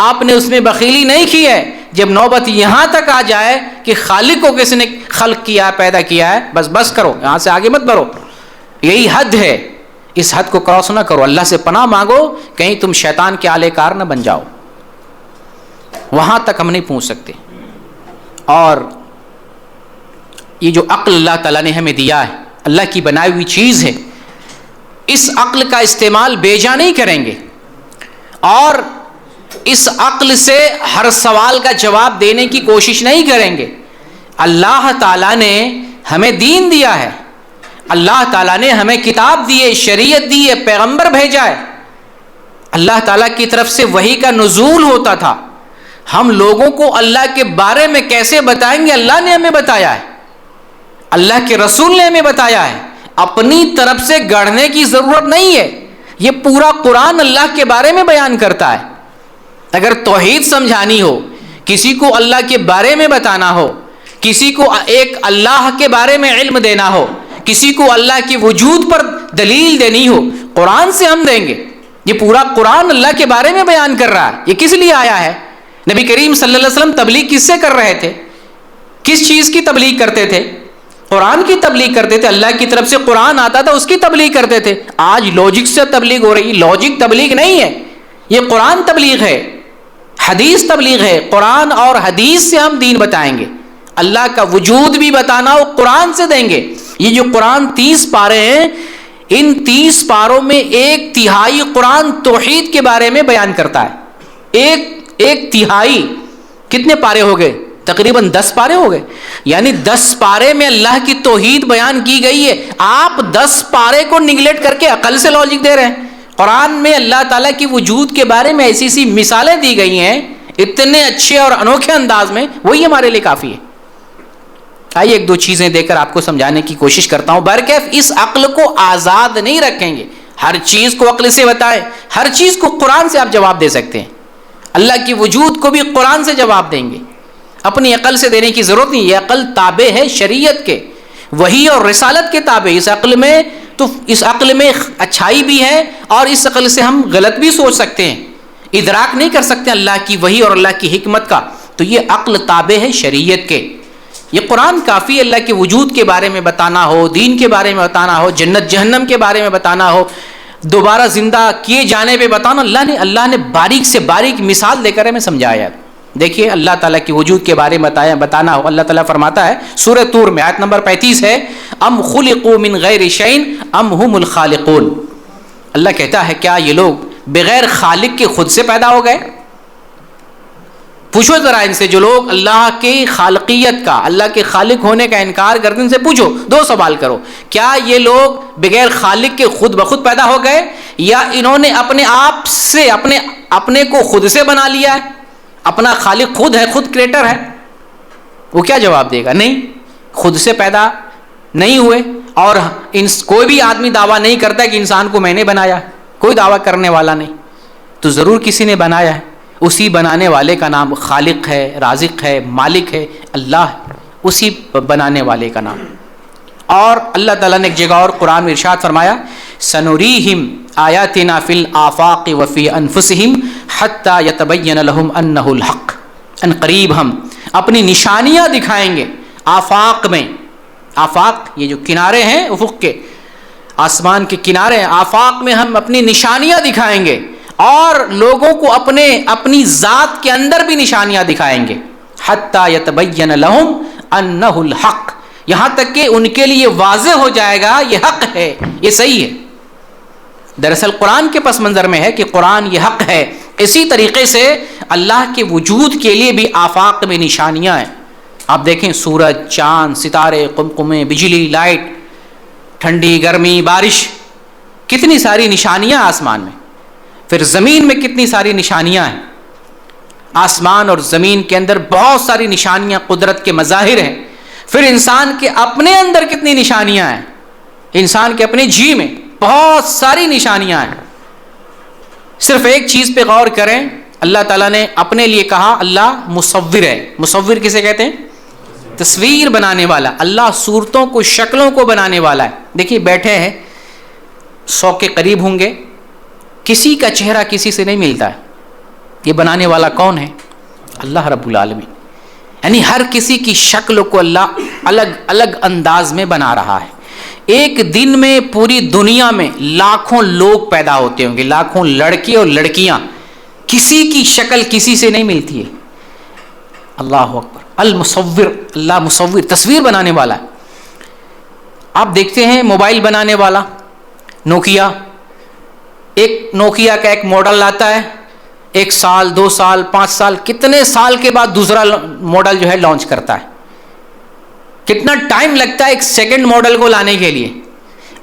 آپ نے اس میں بخیلی نہیں کی ہے۔ جب نوبت یہاں تک آ جائے کہ خالق کو کس نے خلق کیا، پیدا کیا ہے، بس کرو، یہاں سے آگے مت بڑھو، یہی حد ہے، اس حد کو کراس نہ کرو۔ اللہ سے پناہ مانگو کہیں تم شیطان کے آلے کار نہ بن جاؤ، وہاں تک ہم نہیں پہنچ سکتے۔ اور یہ جو عقل اللہ تعالیٰ نے ہمیں دیا ہے، اللہ کی بنائی ہوئی چیز ہے، اس عقل کا استعمال بے جا نہیں کریں گے، اور اس عقل سے ہر سوال کا جواب دینے کی کوشش نہیں کریں گے. اللہ تعالیٰ نے ہمیں دین دیا ہے, اللہ تعالیٰ نے ہمیں کتاب دی ہے, شریعت دی ہے, پیغمبر بھیجا ہے, اللہ تعالیٰ کی طرف سے وحی کا نزول ہوتا تھا. ہم لوگوں کو اللہ کے بارے میں کیسے بتائیں گے؟ اللہ نے ہمیں بتایا ہے, اللہ کے رسول نے ہمیں بتایا ہے. اپنی طرف سے گڑھنے کی ضرورت نہیں ہے, یہ پورا قرآن اللہ کے بارے میں بیان کرتا ہے. اگر توحید سمجھانی ہو, کسی کو اللہ کے بارے میں بتانا ہو, کسی کو ایک اللہ کے بارے میں علم دینا ہو, کسی کو اللہ کے وجود پر دلیل دینی ہو, قرآن سے ہم دیں گے. یہ پورا قرآن اللہ کے بارے میں بیان کر رہا ہے. یہ کس لیے آیا ہے؟ نبی کریم صلی اللہ علیہ وسلم تبلیغ کس سے کر رہے تھے؟ کس چیز کی تبلیغ کرتے تھے؟ قرآن کی تبلیغ کرتے تھے. اللہ کی طرف سے قرآن آتا تھا, اس کی تبلیغ کرتے تھے. آج لاجک سے تبلیغ ہو رہی ہے. لاجک تبلیغ نہیں ہے, یہ قرآن تبلیغ ہے, حدیث تبلیغ ہے. قرآن اور حدیث سے ہم دین بتائیں گے. اللہ کا وجود بھی بتانا ہو قرآن سے دیں گے. یہ جو قرآن 30 پارے ہیں, ان 30 پاروں میں 1/3 قرآن توحید کے بارے میں بیان کرتا ہے. ایک تہائی کتنے پارے ہو گئے؟ تقریباً 10 پارے ہو گئے. یعنی 10 پارے میں اللہ کی توحید بیان کی گئی ہے. آپ 10 پارے کو نگلیکٹ کر کے عقل سے لاجک دے رہے ہیں. قرآن میں اللہ تعالیٰ کی وجود کے بارے میں ایسی سی مثالیں دی گئی ہیں اتنے اچھے اور انوکھے انداز میں, وہی ہمارے لیے کافی ہے. آئیے ایک دو چیزیں دے کر آپ کو سمجھانے کی کوشش کرتا ہوں. برکیف اس عقل کو آزاد نہیں رکھیں گے, ہر چیز کو عقل سے بتائیں, ہر چیز کو قرآن سے آپ جواب دے سکتے ہیں. اللہ کی وجود کو بھی قرآن سے جواب دیں گے, اپنی عقل سے دینے کی ضرورت نہیں. یہ عقل تابع ہے شریعت کے, وحی اور رسالت کے تابع. اس عقل میں اچھائی بھی ہے, اور اس عقل سے ہم غلط بھی سوچ سکتے ہیں, ادراک نہیں کر سکتے اللہ کی وحی اور اللہ کی حکمت کا. تو یہ عقل تابع ہے شریعت کے. یہ قرآن کافی اللہ کے وجود کے بارے میں بتانا ہو, دین کے بارے میں بتانا ہو, جنت جہنم کے بارے میں بتانا ہو, دوبارہ زندہ کیے جانے پہ بتانا. اللہ نے باریک سے باریک مثال دے کر ہمیں سمجھایا. دیکھیے اللہ تعالیٰ کی وجود کے بارے میں بتانا ہو, اللہ تعالیٰ فرماتا ہے سورہ طور میں آیت نمبر 35 ہے, ام خلقوا من غیر شیء ام هم الخالقون. اللہ کہتا ہے کیا یہ لوگ بغیر خالق کے خود سے پیدا ہو گئے؟ پوچھو ذرا ان سے, جو لوگ اللہ کی خالقیت کا, اللہ کے خالق ہونے کا انکار کرتے ہیں, ان سے پوچھو, 2 سوال کرو, کیا یہ لوگ بغیر خالق کے خود بخود پیدا ہو گئے, یا انہوں نے اپنے آپ سے اپنے کو خود سے بنا لیا ہے, اپنا خالق خود ہے, خود کریٹر ہے؟ وہ کیا جواب دے گا؟ نہیں, خود سے پیدا نہیں ہوئے. اور کوئی بھی آدمی دعویٰ نہیں کرتا کہ انسان کو میں نے بنایا, کوئی دعویٰ کرنے والا نہیں. تو ضرور کسی نے بنایا ہے, اسی بنانے والے کا نام خالق ہے, رازق ہے, مالک ہے, اللہ ہے, اسی بنانے والے کا نام. اور اللہ تعالیٰ نے ایک جگہ اور قرآن میں ارشاد فرمایا, سنوریہم آیاتنا فی الآفاق وفی انفسہم حتی یتبین لہم انہ الحق. ان قریب ہم اپنی نشانیاں دکھائیں گے آفاق میں. آفاق یہ جو کنارے ہیں افق کے, آسمان کے کنارے ہیں, آفاق میں ہم اپنی نشانیاں دکھائیں گے, اور لوگوں کو اپنی ذات کے اندر بھی نشانیاں دکھائیں گے. حتی یتبین لہم انہ الحق, یہاں تک کہ ان کے لیے واضح ہو جائے گا یہ حق ہے, یہ صحیح ہے. دراصل قرآن کے پس منظر میں ہے کہ قرآن یہ حق ہے. اسی طریقے سے اللہ کے وجود کے لیے بھی آفاق میں نشانیاں ہیں. آپ دیکھیں سورج, چاند, ستارے, قمقمے, بجلی, لائٹ, ٹھنڈی, گرمی, بارش, کتنی ساری نشانیاں آسمان میں. پھر زمین میں کتنی ساری نشانیاں ہیں. آسمان اور زمین کے اندر بہت ساری نشانیاں قدرت کے مظاہر ہیں. پھر انسان کے اپنے اندر کتنی نشانیاں ہیں, انسان کے اپنے جی میں بہت ساری نشانیاں ہیں. صرف ایک چیز پہ غور کریں, اللہ تعالیٰ نے اپنے لیے کہا اللہ مصور ہے. مصور کسے کہتے ہیں؟ تصویر بنانے والا. اللہ صورتوں کو, شکلوں کو بنانے والا ہے. دیکھیے بیٹھے ہیں 100 کے قریب ہوں گے, کسی کا چہرہ کسی سے نہیں ملتا ہے. یہ بنانے والا کون ہے؟ اللہ رب العالمین. یعنی ہر کسی کی شکل کو اللہ الگ الگ انداز میں بنا رہا ہے. ایک دن میں پوری دنیا میں لاکھوں لوگ پیدا ہوتے ہوں گے, لاکھوں لڑکے اور لڑکیاں, کسی کی شکل کسی سے نہیں ملتی ہے. اللہ اکبر. المصور, اللہ مصور, تصویر بنانے والا ہے. آپ دیکھتے ہیں موبائل بنانے والا نوکیا, ایک نوکیا کا ایک ماڈل لاتا ہے, 1 سال 2 سال 5 سال کتنے سال کے بعد دوسرا ماڈل جو ہے لانچ کرتا ہے. کتنا ٹائم لگتا ہے ایک سیکنڈ ماڈل کو لانے کے لیے.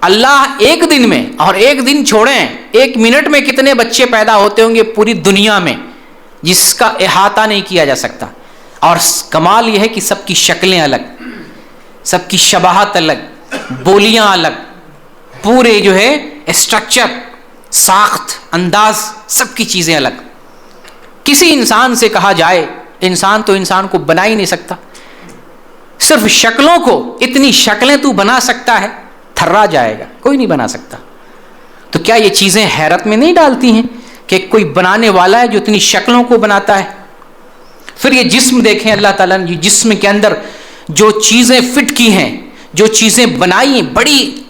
اللہ ایک دن میں، اور ایک دن چھوڑیں 1 منٹ میں کتنے بچے پیدا ہوتے ہوں گے پوری دنیا میں جس کا احاطہ نہیں کیا جا سکتا. اور کمال یہ ہے کہ سب کی شکلیں الگ، سب کی شباہت الگ، بولیاں الگ، پورے جو ہے اسٹرکچر، ساخت، انداز، سب کی چیزیں الگ. کسی انسان سے کہا جائے انسان تو انسان کو بنا ہی نہیں سکتا، صرف شکلوں کو اتنی شکلیں تو بنا سکتا ہے، تھرا جائے گا، کوئی نہیں بنا سکتا. تو کیا یہ چیزیں حیرت میں نہیں ڈالتی ہیں کہ کوئی بنانے والا ہے جو اتنی شکلوں کو بناتا ہے؟ پھر یہ جسم دیکھیں، اللہ تعالیٰ نے جسم کے اندر جو چیزیں فٹ کی ہیں، جو چیزیں بنائی ہیں،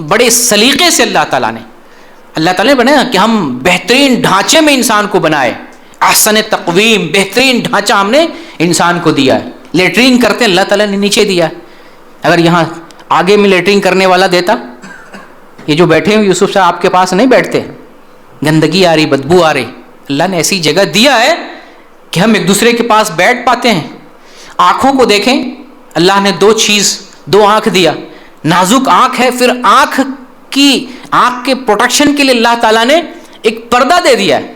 بڑے سلیقے سے اللہ تعالیٰ نے بنایا کہ ہم بہترین ڈھانچے میں انسان کو بنائے. احسن تقویم، بہترین ڈھانچہ ہم نے انسان کو دیا ہے. لیٹرین کرتے ہیں اللہ تعالیٰ نے نیچے دیا ہے. اگر یہاں آگے میں لیٹرین کرنے والا دیتا، یہ جو بیٹھے ہیں یوسف صاحب آپ کے پاس نہیں بیٹھتے، گندگی آ رہی، بدبو آ رہی. اللہ نے ایسی جگہ دیا ہے کہ ہم ایک دوسرے کے پاس بیٹھ پاتے ہیں. آنکھوں کو دیکھیں، اللہ نے 2 آنکھ دیا، نازک آنکھ ہے. پھر آنکھ کے پروٹیکشن کے لیے اللہ تعالیٰ نے ایک پردہ دے دیا ہے.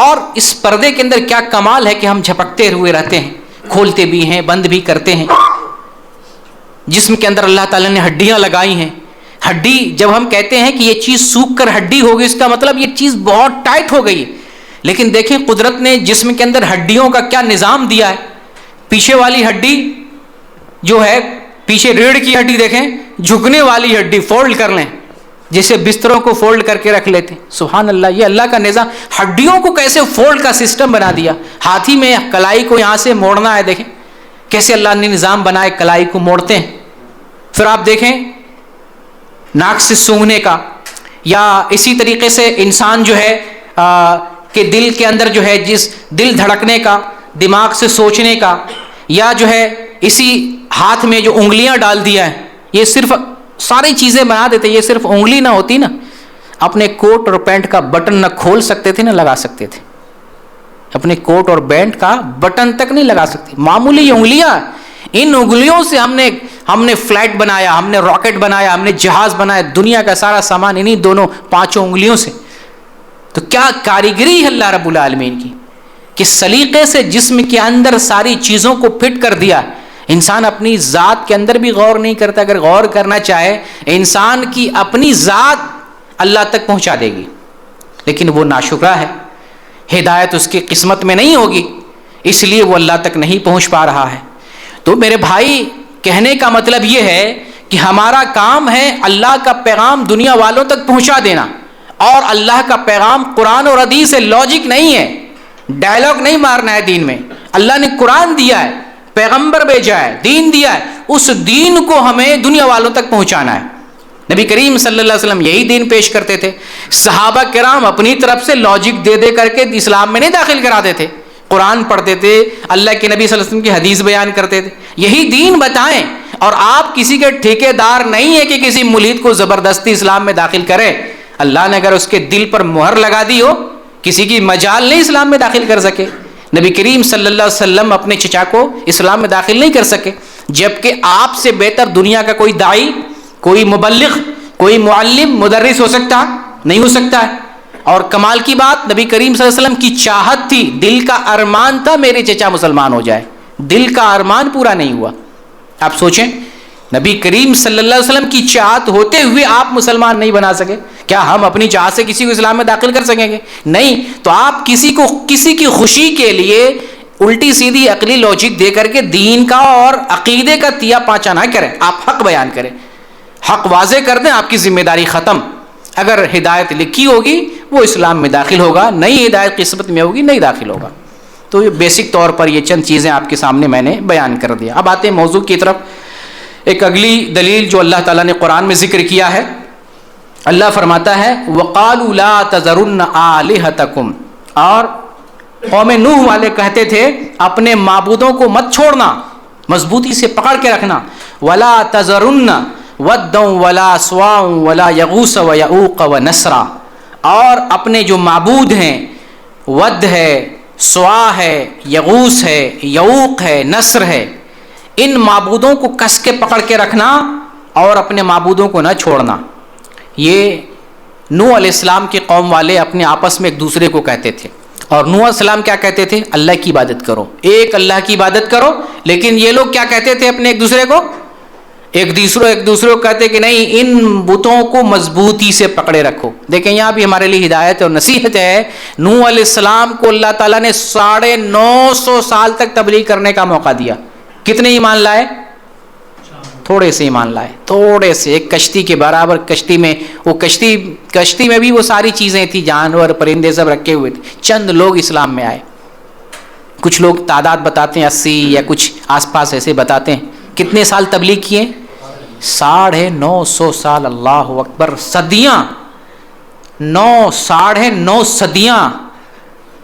اور اس پردے کے اندر کیا کمال ہے کہ ہم جھپکتے ہوئے رہتے ہیں، کھولتے بھی ہیں، بند بھی کرتے ہیں. جسم کے اندر اللہ تعالیٰ نے ہڈیاں لگائی ہیں. ہڈی جب ہم کہتے ہیں کہ یہ چیز سوکھ کر ہڈی ہوگی، اس کا مطلب یہ چیز بہت ٹائٹ ہو گئی. لیکن دیکھیں قدرت نے جسم کے اندر ہڈیوں کا کیا نظام دیا ہے. پیچھے والی ہڈی جو ہے، پیچھے ریڑھ کی ہڈی دیکھیں، جھکنے والی ہڈی، فولڈ کر لیں جیسے بستروں کو فولڈ کر کے رکھ لیتے. سبحان اللہ، یہ اللہ کا نظام. ہڈیوں کو کیسے فولڈ کا سسٹم بنا دیا. ہاتھی میں کلائی کو یہاں سے موڑنا ہے، دیکھیں کیسے اللہ نے نظام بنائے، کلائی کو موڑتے ہیں. پھر آپ دیکھیں ناک سے سونگھنے کا، یا اسی طریقے سے انسان جو ہے کہ دل کے اندر جو ہے جس دل دھڑکنے کا، دماغ سے سوچنے کا، یا جو ہے اسی ہاتھ میں جو انگلیاں ڈال دیا ہے، یہ صرف ساری چیزیں بنا دیتے. یہ صرف انگلی نہ ہوتی نا، اپنے کوٹ اور پینٹ کا بٹن نہ کھول سکتے تھے نہ لگا سکتے تھے. اپنے کوٹ اور پینٹ کا بٹن تک نہیں لگا سکتے. معمولی انگلیاں، ان انگلیوں سے ہم نے فلائٹ بنایا، ہم نے راکٹ بنایا، ہم نے جہاز بنایا. دنیا کا سارا سامان انہی دونوں 5 انگلیوں سے. تو کیا کاریگری ہے اللہ رب العالمین کی کہ سلیقے سے جسم کے اندر ساری چیزوں کو فٹ کر دیا. انسان اپنی ذات کے اندر بھی غور نہیں کرتا. اگر غور کرنا چاہے انسان کی اپنی ذات اللہ تک پہنچا دے گی، لیکن وہ ناشکرا ہے، ہدایت اس کی قسمت میں نہیں ہوگی، اس لیے وہ اللہ تک نہیں پہنچ پا رہا ہے. تو میرے بھائی، کہنے کا مطلب یہ ہے کہ ہمارا کام ہے اللہ کا پیغام دنیا والوں تک پہنچا دینا. اور اللہ کا پیغام قرآن اور حدیث سے، لاجک نہیں ہے، ڈائلاگ نہیں مارنا ہے دین میں. اللہ نے قرآن دیا ہے، پیغمبر بھیجا ہے، دین دیا ہے، اس دین کو ہمیں دنیا والوں تک پہنچانا ہے. نبی کریم صلی اللہ علیہ وسلم یہی دین پیش کرتے تھے. صحابہ کرام اپنی طرف سے لاجک دے کر کے اسلام میں نہیں داخل کراتے تھے. قرآن پڑھتے تھے، اللہ کے نبی صلی اللہ علیہ وسلم کی حدیث بیان کرتے تھے. یہی دین بتائیں. اور آپ کسی کے ٹھیکیدار نہیں ہے کہ کسی ملحد کو زبردستی اسلام میں داخل کرے. اللہ نے اگر اس کے دل پر مہر لگا دی ہو، کسی کی مجال نہیں اسلام میں داخل کر سکے. نبی کریم صلی اللہ علیہ وسلم اپنے چچا کو اسلام میں داخل نہیں کر سکے، جبکہ آپ سے بہتر دنیا کا کوئی داعی، کوئی مبلغ، کوئی معلم، مدرس ہو سکتا نہیں ہو سکتا ہے. اور کمال کی بات، نبی کریم صلی اللہ علیہ وسلم کی چاہت تھی، دل کا ارمان تھا میرے چچا مسلمان ہو جائے. دل کا ارمان پورا نہیں ہوا. آپ سوچیں، نبی کریم صلی اللہ علیہ وسلم کی چاہت ہوتے ہوئے آپ مسلمان نہیں بنا سکے. کیا ہم اپنی چاہت سے کسی کو اسلام میں داخل کر سکیں گے؟ نہیں. تو آپ کسی کی خوشی کے لیے الٹی سیدھی عقلی لاجک دے کر کے دین کا اور عقیدے کا تیا پاچا نہ کریں. آپ حق بیان کریں، حق واضح کر دیں، آپ کی ذمہ داری ختم. اگر ہدایت لکھی ہوگی وہ اسلام میں داخل ہوگا، نئی ہدایت قسمت میں ہوگی نہیں داخل ہوگا. تو یہ بیسک طور پر یہ چند چیزیں آپ کے سامنے میں نے بیان کر دیا. اب آتے ہیں موضوع کی طرف. ایک اگلی دلیل جو اللہ تعالیٰ نے قرآن میں ذکر کیا ہے، اللہ فرماتا ہے وَقَالُوا لَا تَذَرُنَّ آلِهَتَكُمْ، اور قوم نوح والے کہتے تھے اپنے معبودوں کو مت چھوڑنا، مضبوطی سے پکڑ کے رکھنا. وَلَا تَذَرُنَّ وَدًّا وَلَا سُوَاعًا وَلَا يَغُوثَ وَيَعُوقَ وَنَسْرًا، اور اپنے جو معبود ہیں ود ہے، سوا ہے، یغوث ہے، یعوق ہے، نصر ہے، ان معبودوں کو کس کے پکڑ کے رکھنا اور اپنے معبودوں کو نہ چھوڑنا. یہ نوح علیہ السلام کے قوم والے اپنے آپس میں ایک دوسرے کو کہتے تھے. اور نوح علیہ السلام کیا کہتے تھے؟ اللہ کی عبادت کرو، ایک اللہ کی عبادت کرو. لیکن یہ لوگ کیا کہتے تھے اپنے ایک دوسرے کو؟ ایک دوسرے کو کہتے کہ نہیں، ان بتوں کو مضبوطی سے پکڑے رکھو. دیکھیں یہاں بھی ہمارے لیے ہدایت اور نصیحت ہے. نوح علیہ السلام کو اللہ تعالیٰ نے 950 سال تک تبلیغ کرنے کا موقع دیا. کتنے ایمان لائے؟ تھوڑے سے ایمان لائے، تھوڑے سے. ایک کشتی کے برابر کشتی میں، وہ کشتی میں بھی وہ ساری چیزیں تھیں، جانور پرندے سب رکھے ہوئے تھے. چند لوگ اسلام میں آئے. کچھ لوگ تعداد بتاتے ہیں 80 یا کچھ آس پاس ایسے بتاتے ہیں. کتنے سال تبلیغ کیے؟ 950 سال. اللہ اکبر. صدیاں، 9.5 صدیاں.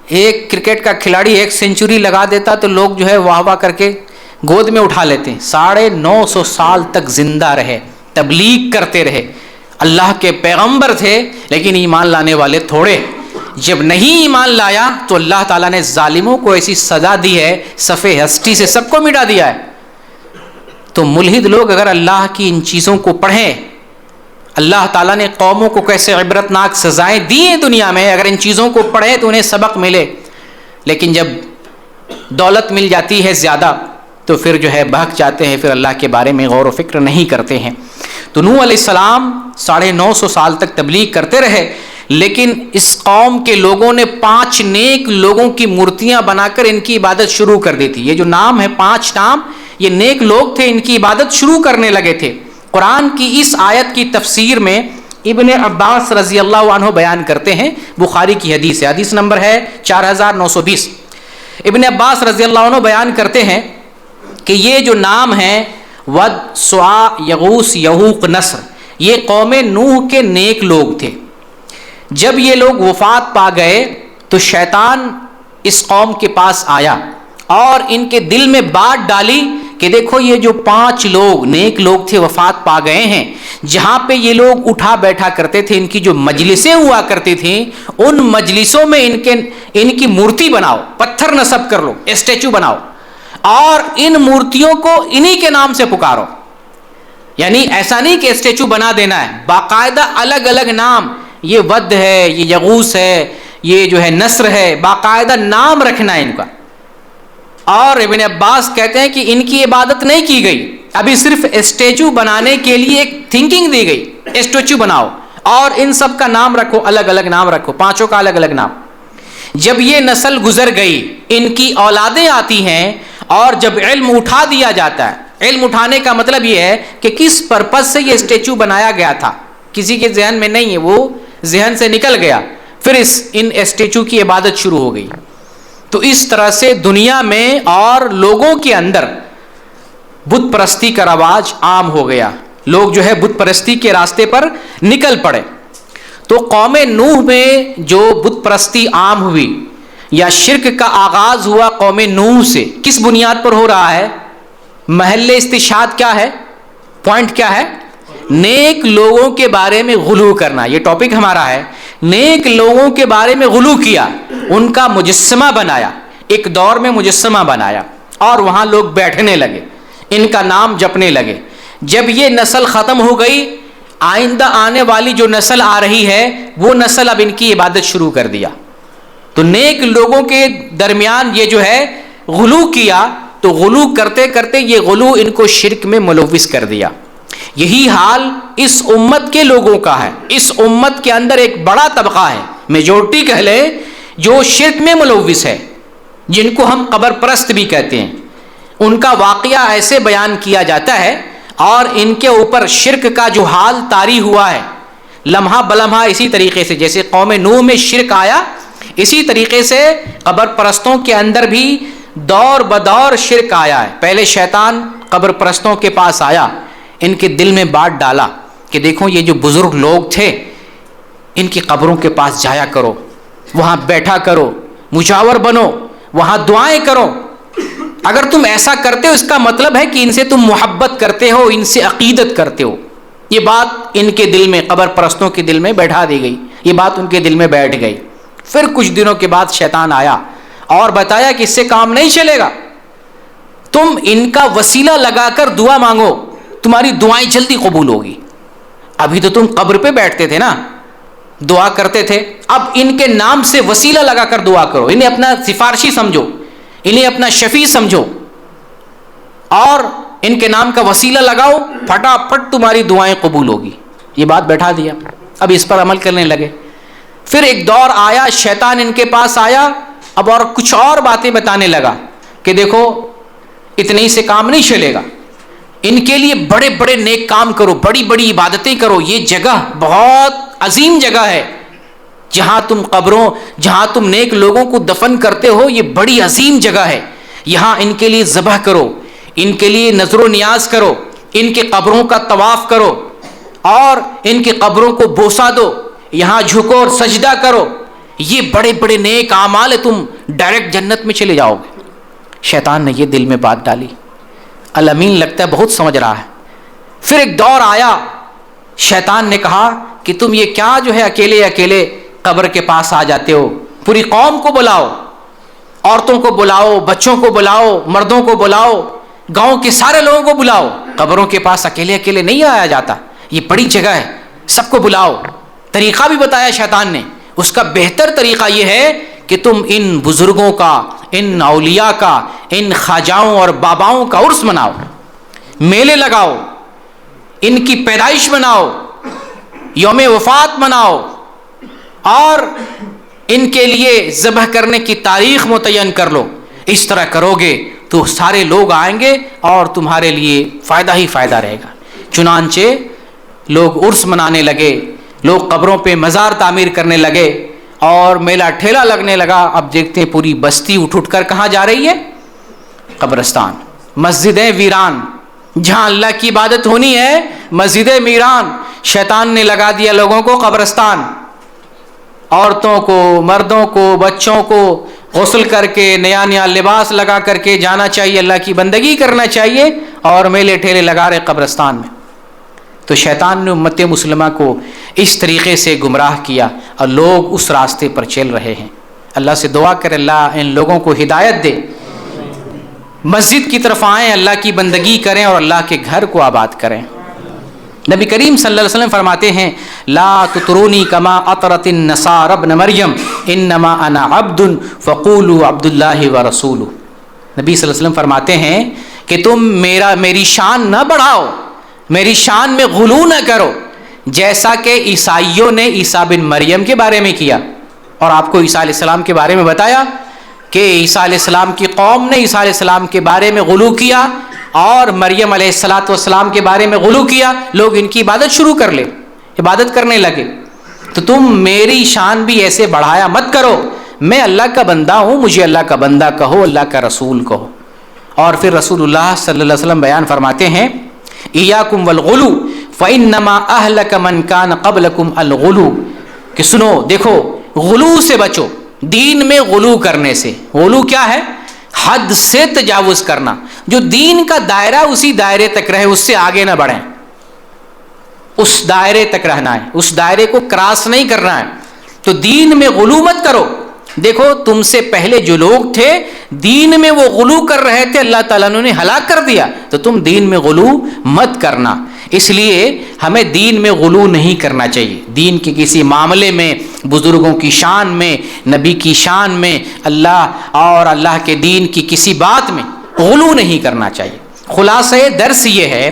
ایک کرکٹ کا کھلاڑی 1 سینچری لگا دیتا تو لوگ جو ہے واہ واہ کر کے گود میں اٹھا لیتے ہیں. 950 سال تک زندہ رہے، تبلیغ کرتے رہے. اللہ کے پیغمبر تھے لیکن ایمان لانے والے تھوڑے. جب نہیں ایمان لایا تو اللہ تعالیٰ نے ظالموں کو ایسی سزا دی ہے، صفحہ ہستی سے سب کو مٹا دیا ہے. تو ملحد لوگ اگر اللہ کی ان چیزوں کو پڑھیں، اللہ تعالیٰ نے قوموں کو کیسے عبرتناک سزائیں دی ہیں دنیا میں، اگر ان چیزوں کو پڑھیں تو انہیں سبق ملے. لیکن جب دولت مل جاتی ہے زیادہ تو پھر جو ہے بہک جاتے ہیں، پھر اللہ کے بارے میں غور و فکر نہیں کرتے ہیں. تو نوح علیہ السلام 950 سال تک تبلیغ کرتے رہے، لیکن اس قوم کے لوگوں نے 5 نیک لوگوں کی مورتیاں بنا کر ان کی عبادت شروع کر دی تھی. یہ جو نام ہے 5 نام، یہ نیک لوگ تھے، ان کی عبادت شروع کرنے لگے تھے. قرآن کی اس آیت کی تفسیر میں ابن عباس رضی اللہ عنہ بیان کرتے ہیں. بخاری کی حدیث ہے، حدیث نمبر ہے 4920. ابن عباس رضی اللہ عنہ بیان کرتے ہیں کہ یہ جو نام ہیں ود، سوا، یغوث، یعوق، نصر، یہ قوم نوح کے نیک لوگ تھے. جب یہ لوگ وفات پا گئے تو شیطان اس قوم کے پاس آیا اور ان کے دل میں بات ڈالی کہ دیکھو یہ جو 5 لوگ نیک لوگ تھے وفات پا گئے ہیں، جہاں پہ یہ لوگ اٹھا بیٹھا کرتے تھے، ان کی جو مجلسیں ہوا کرتی تھیں، ان مجلسوں میں ان کی مورتی بناؤ، پتھر نصب کر لو، اسٹیچو بناؤ، اور ان مورتیوں کو انہی کے نام سے پکارو. یعنی ایسا نہیں کہ اسٹیچو بنا دینا ہے، باقاعدہ الگ الگ نام، یہ ود ہے، یہ یغوث ہے، یہ جو ہے نصر ہے، باقاعدہ نام رکھنا ہے ان کا. اور ابن عباس کہتے ہیں کہ ان کی عبادت نہیں کی گئی، ابھی صرف اسٹیچو بنانے کے لیے ایک تھنکنگ دی گئی، اسٹیچو بناؤ اور ان سب کا نام رکھو، الگ الگ نام رکھو، 5 کا الگ الگ نام. جب یہ نسل گزر گئی، ان کی اولادیں آتی ہیں اور جب علم اٹھا دیا جاتا ہے، علم اٹھانے کا مطلب یہ ہے کہ کس پرپس سے یہ اسٹیچو بنایا گیا تھا، کسی کے ذہن میں نہیں ہے، وہ ذہن سے نکل گیا، پھر ان اسٹیچو کی عبادت شروع ہو گئی. تو اس طرح سے دنیا میں اور لوگوں کے اندر بت پرستی کا رواج عام ہو گیا. لوگ جو ہے بت پرستی کے راستے پر نکل پڑے. تو قوم نوح میں جو بت پرستی عام ہوئی یا شرک کا آغاز ہوا قوم نوح سے، کس بنیاد پر ہو رہا ہے؟ محل استشہاد کیا ہے؟ پوائنٹ کیا ہے؟ نیک لوگوں کے بارے میں غلو کرنا. یہ ٹاپک ہمارا ہے. نیک لوگوں کے بارے میں غلو کیا، ان کا مجسمہ بنایا، ایک دور میں مجسمہ بنایا اور وہاں لوگ بیٹھنے لگے، ان کا نام جپنے لگے. جب یہ نسل ختم ہو گئی، آئندہ آنے والی جو نسل آ رہی ہے وہ نسل اب ان کی عبادت شروع کر دیا. تو نیک لوگوں کے درمیان یہ جو ہے غلو کیا، تو غلو کرتے کرتے یہ غلو ان کو شرک میں ملوث کر دیا. یہی حال اس امت کے لوگوں کا ہے. اس امت کے اندر ایک بڑا طبقہ ہے، میجورٹی کہہ لیں، جو شرک میں ملوث ہے، جن کو ہم قبر پرست بھی کہتے ہیں. ان کا واقعہ ایسے بیان کیا جاتا ہے اور ان کے اوپر شرک کا جو حال طاری ہوا ہے لمحہ بلمحہ، اسی طریقے سے جیسے قوم نوح میں شرک آیا، اسی طریقے سے قبر پرستوں کے اندر بھی دور بدور شرک آیا ہے. پہلے شیطان قبر پرستوں کے پاس آیا، ان کے دل میں بات ڈالا کہ دیکھو یہ جو بزرگ لوگ تھے ان کی قبروں کے پاس جایا کرو، وہاں بیٹھا کرو، مجاور بنو، وہاں دعائیں کرو. اگر تم ایسا کرتے ہو اس کا مطلب ہے کہ ان سے تم محبت کرتے ہو، ان سے عقیدت کرتے ہو. یہ بات ان کے دل میں، قبر پرستوں کے دل میں بیٹھا دی گئی، یہ بات ان کے دل میں بیٹھ گئی. پھر کچھ دنوں کے بعد شیطان آیا اور بتایا کہ اس سے کام نہیں چلے گا، تم ان کا وسیلہ لگا کر دعا مانگو، تمہاری دعائیں جلدی قبول ہوگی۔ ابھی تو تم قبر پہ بیٹھتے تھے نا، دعا کرتے تھے، اب ان کے نام سے وسیلہ لگا کر دعا کرو، انہیں اپنا سفارشی سمجھو، انہیں اپنا شفیع سمجھو اور ان کے نام کا وسیلہ لگاؤ، پھٹافٹ تمہاری دعائیں قبول ہوگی۔ یہ بات بیٹھا دیا، اب اس پر عمل کرنے لگے۔ پھر ایک دور آیا، شیطان ان کے پاس آیا، اب اور کچھ اور باتیں بتانے لگا کہ دیکھو اتنے ہی سے کام نہیں چلے گا، ان کے لیے بڑے بڑے نیک کام کرو، بڑی بڑی عبادتیں کرو، یہ جگہ بہت عظیم جگہ ہے، جہاں تم نیک لوگوں کو دفن کرتے ہو، یہ بڑی عظیم جگہ ہے، یہاں ان کے لیے ذبح کرو، ان کے لیے نظر و نیاز کرو، ان کے قبروں کا طواف کرو اور ان کی قبروں کو بوسہ دو، یہاں جھکو اور سجدہ کرو، یہ بڑے بڑے نیک اعمال ہے، تم ڈائریکٹ جنت میں چلے جاؤ گے۔ شیطان نے یہ دل میں بات ڈالی، الامین لگتا ہے بہت سمجھ رہا ہے۔ پھر ایک دور آیا، شیطان نے کہا کہ تم یہ کیا جو ہے اکیلے اکیلے قبر کے پاس آ جاتے ہو، پوری قوم کو بلاؤ، عورتوں کو بلاؤ، بچوں کو بلاؤ، مردوں کو بلاؤ، گاؤں کے سارے لوگوں کو بلاؤ، قبروں کے پاس اکیلے اکیلے نہیں آیا جاتا، یہ بڑی جگہ ہے، سب کو بلاؤ۔ طریقہ بھی بتایا شیطان نے، اس کا بہتر طریقہ یہ ہے کہ تم ان بزرگوں کا، ان اولیاء کا، ان خواجاؤں اور باباؤں کا عرس مناؤ، میلے لگاؤ، ان کی پیدائش مناؤ، یوم وفات مناؤ اور ان کے لیے ذبح کرنے کی تاریخ متعین کر لو۔ اس طرح کرو گے تو سارے لوگ آئیں گے اور تمہارے لیے فائدہ ہی فائدہ رہے گا۔ چنانچہ لوگ عرس منانے لگے، لوگ قبروں پہ مزار تعمیر کرنے لگے اور میلہ ٹھیلا لگنے لگا۔ اب دیکھتے ہیں پوری بستی اٹھ کر کہاں جا رہی ہے؟ قبرستان، مسجدیں ویران، جہاں اللہ کی عبادت ہونی ہے مسجدیں ویران، شیطان نے لگا دیا لوگوں کو قبرستان، عورتوں کو، مردوں کو، بچوں کو غسل کر کے نیا نیا لباس لگا کر کے جانا چاہیے، اللہ کی بندگی کرنا چاہیے، اور میلے ٹھیلے لگا رہے قبرستان میں۔ تو شیطان نے امت مسلمہ کو اس طریقے سے گمراہ کیا اور لوگ اس راستے پر چل رہے ہیں۔ اللہ سے دعا کرے اللہ ان لوگوں کو ہدایت دے، مسجد کی طرف آئیں، اللہ کی بندگی کریں اور اللہ کے گھر کو آباد کریں۔ نبی کریم صلی اللہ علیہ وسلم فرماتے ہیں لا تطرونی کما اطرت النصارى ابن مریم انما انا عبد فقولوا عبد اللہ ورسولہ۔ نبی صلی اللہ علیہ وسلم فرماتے ہیں کہ تم میری شان نہ بڑھاؤ، میری شان میں غلو نہ کرو، جیسا کہ عیسائیوں نے عیسیٰ بن مریم کے بارے میں کیا۔ اور آپ کو عیسیٰ علیہ السلام کے بارے میں بتایا کہ عیسیٰ علیہ السلام کی قوم نے عیسیٰ علیہ السلام کے بارے میں غلو کیا اور مریم علیہ السلام کے بارے میں غلو کیا، لوگ ان کی عبادت شروع کر لے، عبادت کرنے لگے۔ تو تم میری شان بھی ایسے بڑھایا مت کرو، میں اللہ کا بندہ ہوں، مجھے اللہ کا بندہ کہو، اللہ کا رسول کہو۔ اور پھر رسول اللہ صلی اللہ علیہ وسلم بیان فرماتے ہیں ایاکم والغلو فانما اہلک من کان قبلکم الغلو، کہ سنو دیکھو غلو سے بچو، دین میں غلو کرنے سے۔ غلو کیا ہے؟ حد سے تجاوز کرنا، جو دین کا دائرہ اسی دائرے تک رہے، اس سے آگے نہ بڑھیں، اس دائرے تک رہنا ہے، اس دائرے کو کراس نہیں کرنا ہے۔ تو دین میں غلو مت کرو۔ دیکھو تم سے پہلے جو لوگ تھے دین میں وہ غلو کر رہے تھے، اللہ تعالیٰ نے انہیں ہلاک کر دیا، تو تم دین میں غلو مت کرنا۔ اس لیے ہمیں دین میں غلو نہیں کرنا چاہیے، دین کے کسی معاملے میں، بزرگوں کی شان میں، نبی کی شان میں، اللہ اور اللہ کے دین کی کسی بات میں غلو نہیں کرنا چاہیے۔ خلاصہ درس یہ ہے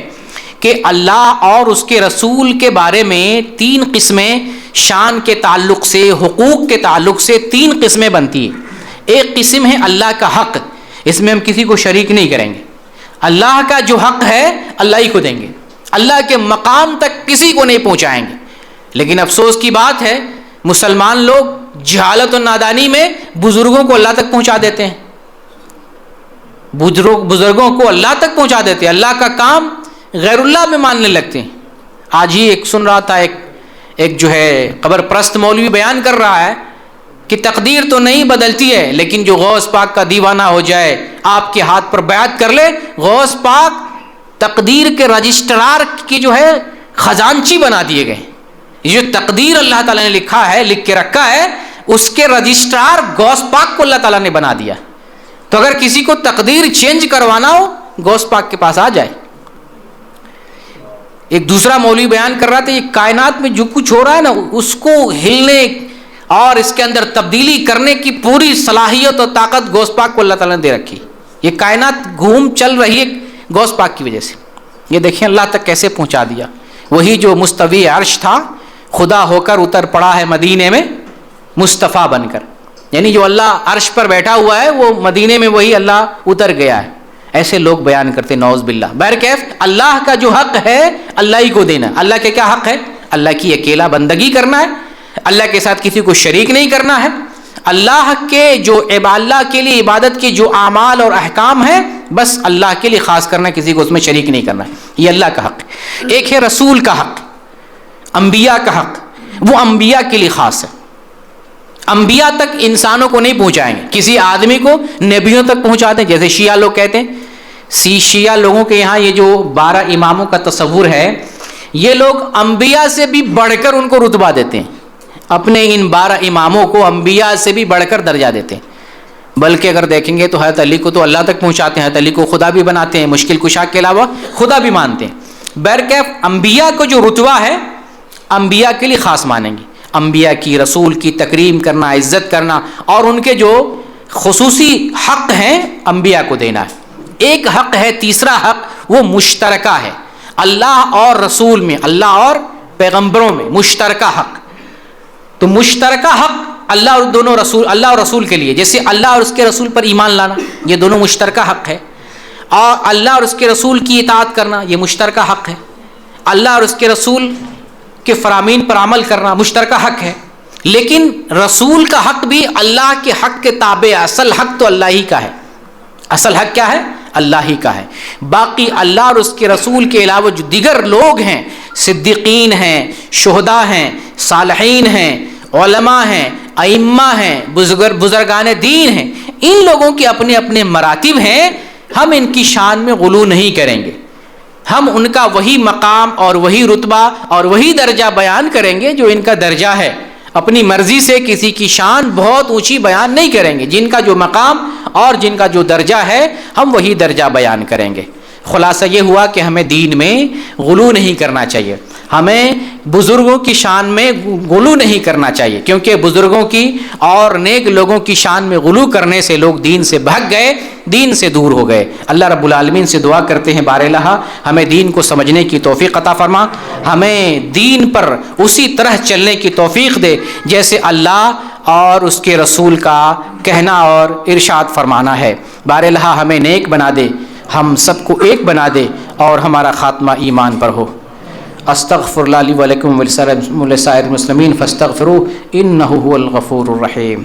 کہ اللہ اور اس کے رسول کے بارے میں تین قسمیں شان کے تعلق سے، حقوق کے تعلق سے تین قسمیں بنتی ہیں۔ ایک قسم ہے اللہ کا حق، اس میں ہم کسی کو شریک نہیں کریں گے، اللہ کا جو حق ہے اللہ ہی کو دیں گے، اللہ کے مقام تک کسی کو نہیں پہنچائیں گے۔ لیکن افسوس کی بات ہے مسلمان لوگ جہالت و نادانی میں بزرگوں کو اللہ تک پہنچا دیتے ہیں، بزرگوں کو اللہ تک پہنچا دیتے ہیں، اللہ کا کام غیر اللہ میں ماننے لگتے ہیں۔ آج ہی ایک سن رہا تھا، ایک جو ہے قبر پرست مولوی بیان کر رہا ہے کہ تقدیر تو نہیں بدلتی ہے، لیکن جو غوث پاک کا دیوانہ ہو جائے، آپ کے ہاتھ پر بیعت کر لے، غوث پاک تقدیر کے رجسٹرار کی جو ہے خزانچی بنا دیے گئے۔ یہ جو تقدیر اللہ تعالیٰ نے لکھا ہے، لکھ کے رکھا ہے، اس کے رجسٹرار غوث پاک کو اللہ تعالیٰ نے بنا دیا. تو اگر کسی کو تقدیر چینج کروانا ہو غوث پاک کے پاس آ جائے. ایک دوسرا مولوی بیان کر رہا تھا یہ کائنات میں جو کچھ ہو رہا ہے نا اس کو ہلنے اور اس کے اندر تبدیلی کرنے کی پوری صلاحیت اور طاقت غوث پاک کو اللہ تعالیٰ نے دے رکھی. یہ کائنات گھوم چل رہی ہے غوث پاک کی وجہ سے. یہ دیکھیں اللہ تک کیسے پہنچا دیا. وہی جو مستوی عرش تھا خدا ہو کر اتر پڑا ہے مدینے میں مصطفیٰ بن کر. یعنی جو اللہ عرش پر بیٹھا ہوا ہے وہ مدینے میں وہی اللہ اتر گیا ہے. ایسے لوگ بیان کرتے نعوذ باللہ. بہرکیف اللہ کا جو حق ہے اللہ ہی کو دینا. اللہ کے کیا حق ہے؟ اللہ کی اکیلا بندگی کرنا ہے, اللہ کے ساتھ کسی کو شریک نہیں کرنا ہے. اللہ کے جو اللہ کے لیے عبادت کے جو اعمال اور احکام ہیں بس اللہ کے لیے خاص کرنا, کسی کو اس میں شریک نہیں کرنا ہے. یہ اللہ کا حق. ایک ہے رسول کا حق, انبیاء کا حق. وہ انبیاء کے لیے خاص ہے. انبیاء تک انسانوں کو نہیں پہنچائیں گے, کسی آدمی کو نبیوں تک پہنچاتے ہیں. جیسے شیعہ لوگ کہتے ہیں, شیعہ لوگوں کے یہاں یہ جو 12 اماموں کا تصور ہے یہ لوگ انبیاء سے بھی بڑھ کر ان کو رتبہ دیتے ہیں. اپنے ان 12 اماموں کو انبیاء سے بھی بڑھ کر درجہ دیتے ہیں. بلکہ اگر دیکھیں گے تو حضرت علی کو تو اللہ تک پہنچاتے ہیں, حضرت علی کو خدا بھی بناتے ہیں, مشکل کشا کے علاوہ خدا بھی مانتے ہیں. بہرکیف انبیاء کو جو رتبہ ہے انبیاء کے لیے خاص مانیں گے. انبیاء کی رسول کی تکریم کرنا, عزت کرنا اور ان کے جو خصوصی حق ہیں انبیاء کو دینا ہے. ایک حق ہے, تیسرا حق وہ مشترکہ ہے. اللہ اور رسول میں, اللہ اور پیغمبروں میں مشترکہ حق. تو مشترکہ حق اللہ اور دونوں رسول, اللہ اور رسول کے لیے, جیسے اللہ اور اس کے رسول پر ایمان لانا یہ دونوں مشترکہ حق ہے, اور اللہ اور اس کے رسول کی اطاعت کرنا یہ مشترکہ حق ہے. اللہ اور اس کے رسول کے فرامین پر عمل کرنا مشترکہ حق ہے. لیکن رسول کا حق بھی اللہ کے حق کے تابع, اصل حق تو اللہ ہی کا ہے. اصل حق کیا ہے؟ اللہ ہی کا ہے. باقی اللہ اور اس کے رسول کے علاوہ جو دیگر لوگ ہیں, صدیقین ہیں, شہداء ہیں, صالحین ہیں, علماء ہیں, ائمہ ہیں, بزرگان دین ہیں, ان لوگوں کے اپنے اپنے مراتب ہیں. ہم ان کی شان میں غلو نہیں کریں گے. ہم ان کا وہی مقام اور وہی رتبہ اور وہی درجہ بیان کریں گے جو ان کا درجہ ہے. اپنی مرضی سے کسی کی شان بہت اونچی بیان نہیں کریں گے. جن کا جو مقام اور جن کا جو درجہ ہے ہم وہی درجہ بیان کریں گے. خلاصہ یہ ہوا کہ ہمیں دین میں غلو نہیں کرنا چاہیے, ہمیں بزرگوں کی شان میں غلو نہیں کرنا چاہیے, کیونکہ بزرگوں کی اور نیک لوگوں کی شان میں غلو کرنے سے لوگ دین سے بھگ گئے, دین سے دور ہو گئے. اللہ رب العالمین سے دعا کرتے ہیں بار الہ ہمیں دین کو سمجھنے کی توفیق عطا فرما, ہمیں دین پر اسی طرح چلنے کی توفیق دے جیسے اللہ اور اس کے رسول کا کہنا اور ارشاد فرمانا ہے. بار الہ ہمیں نیک بنا دے, ہم سب کو ایک بنا دے اور ہمارا خاتمہ ایمان پر ہو. استغفر اللہ لی ولکم ولسائر المسلمین فاستغفروہ انہ هو الغفور الرحیم.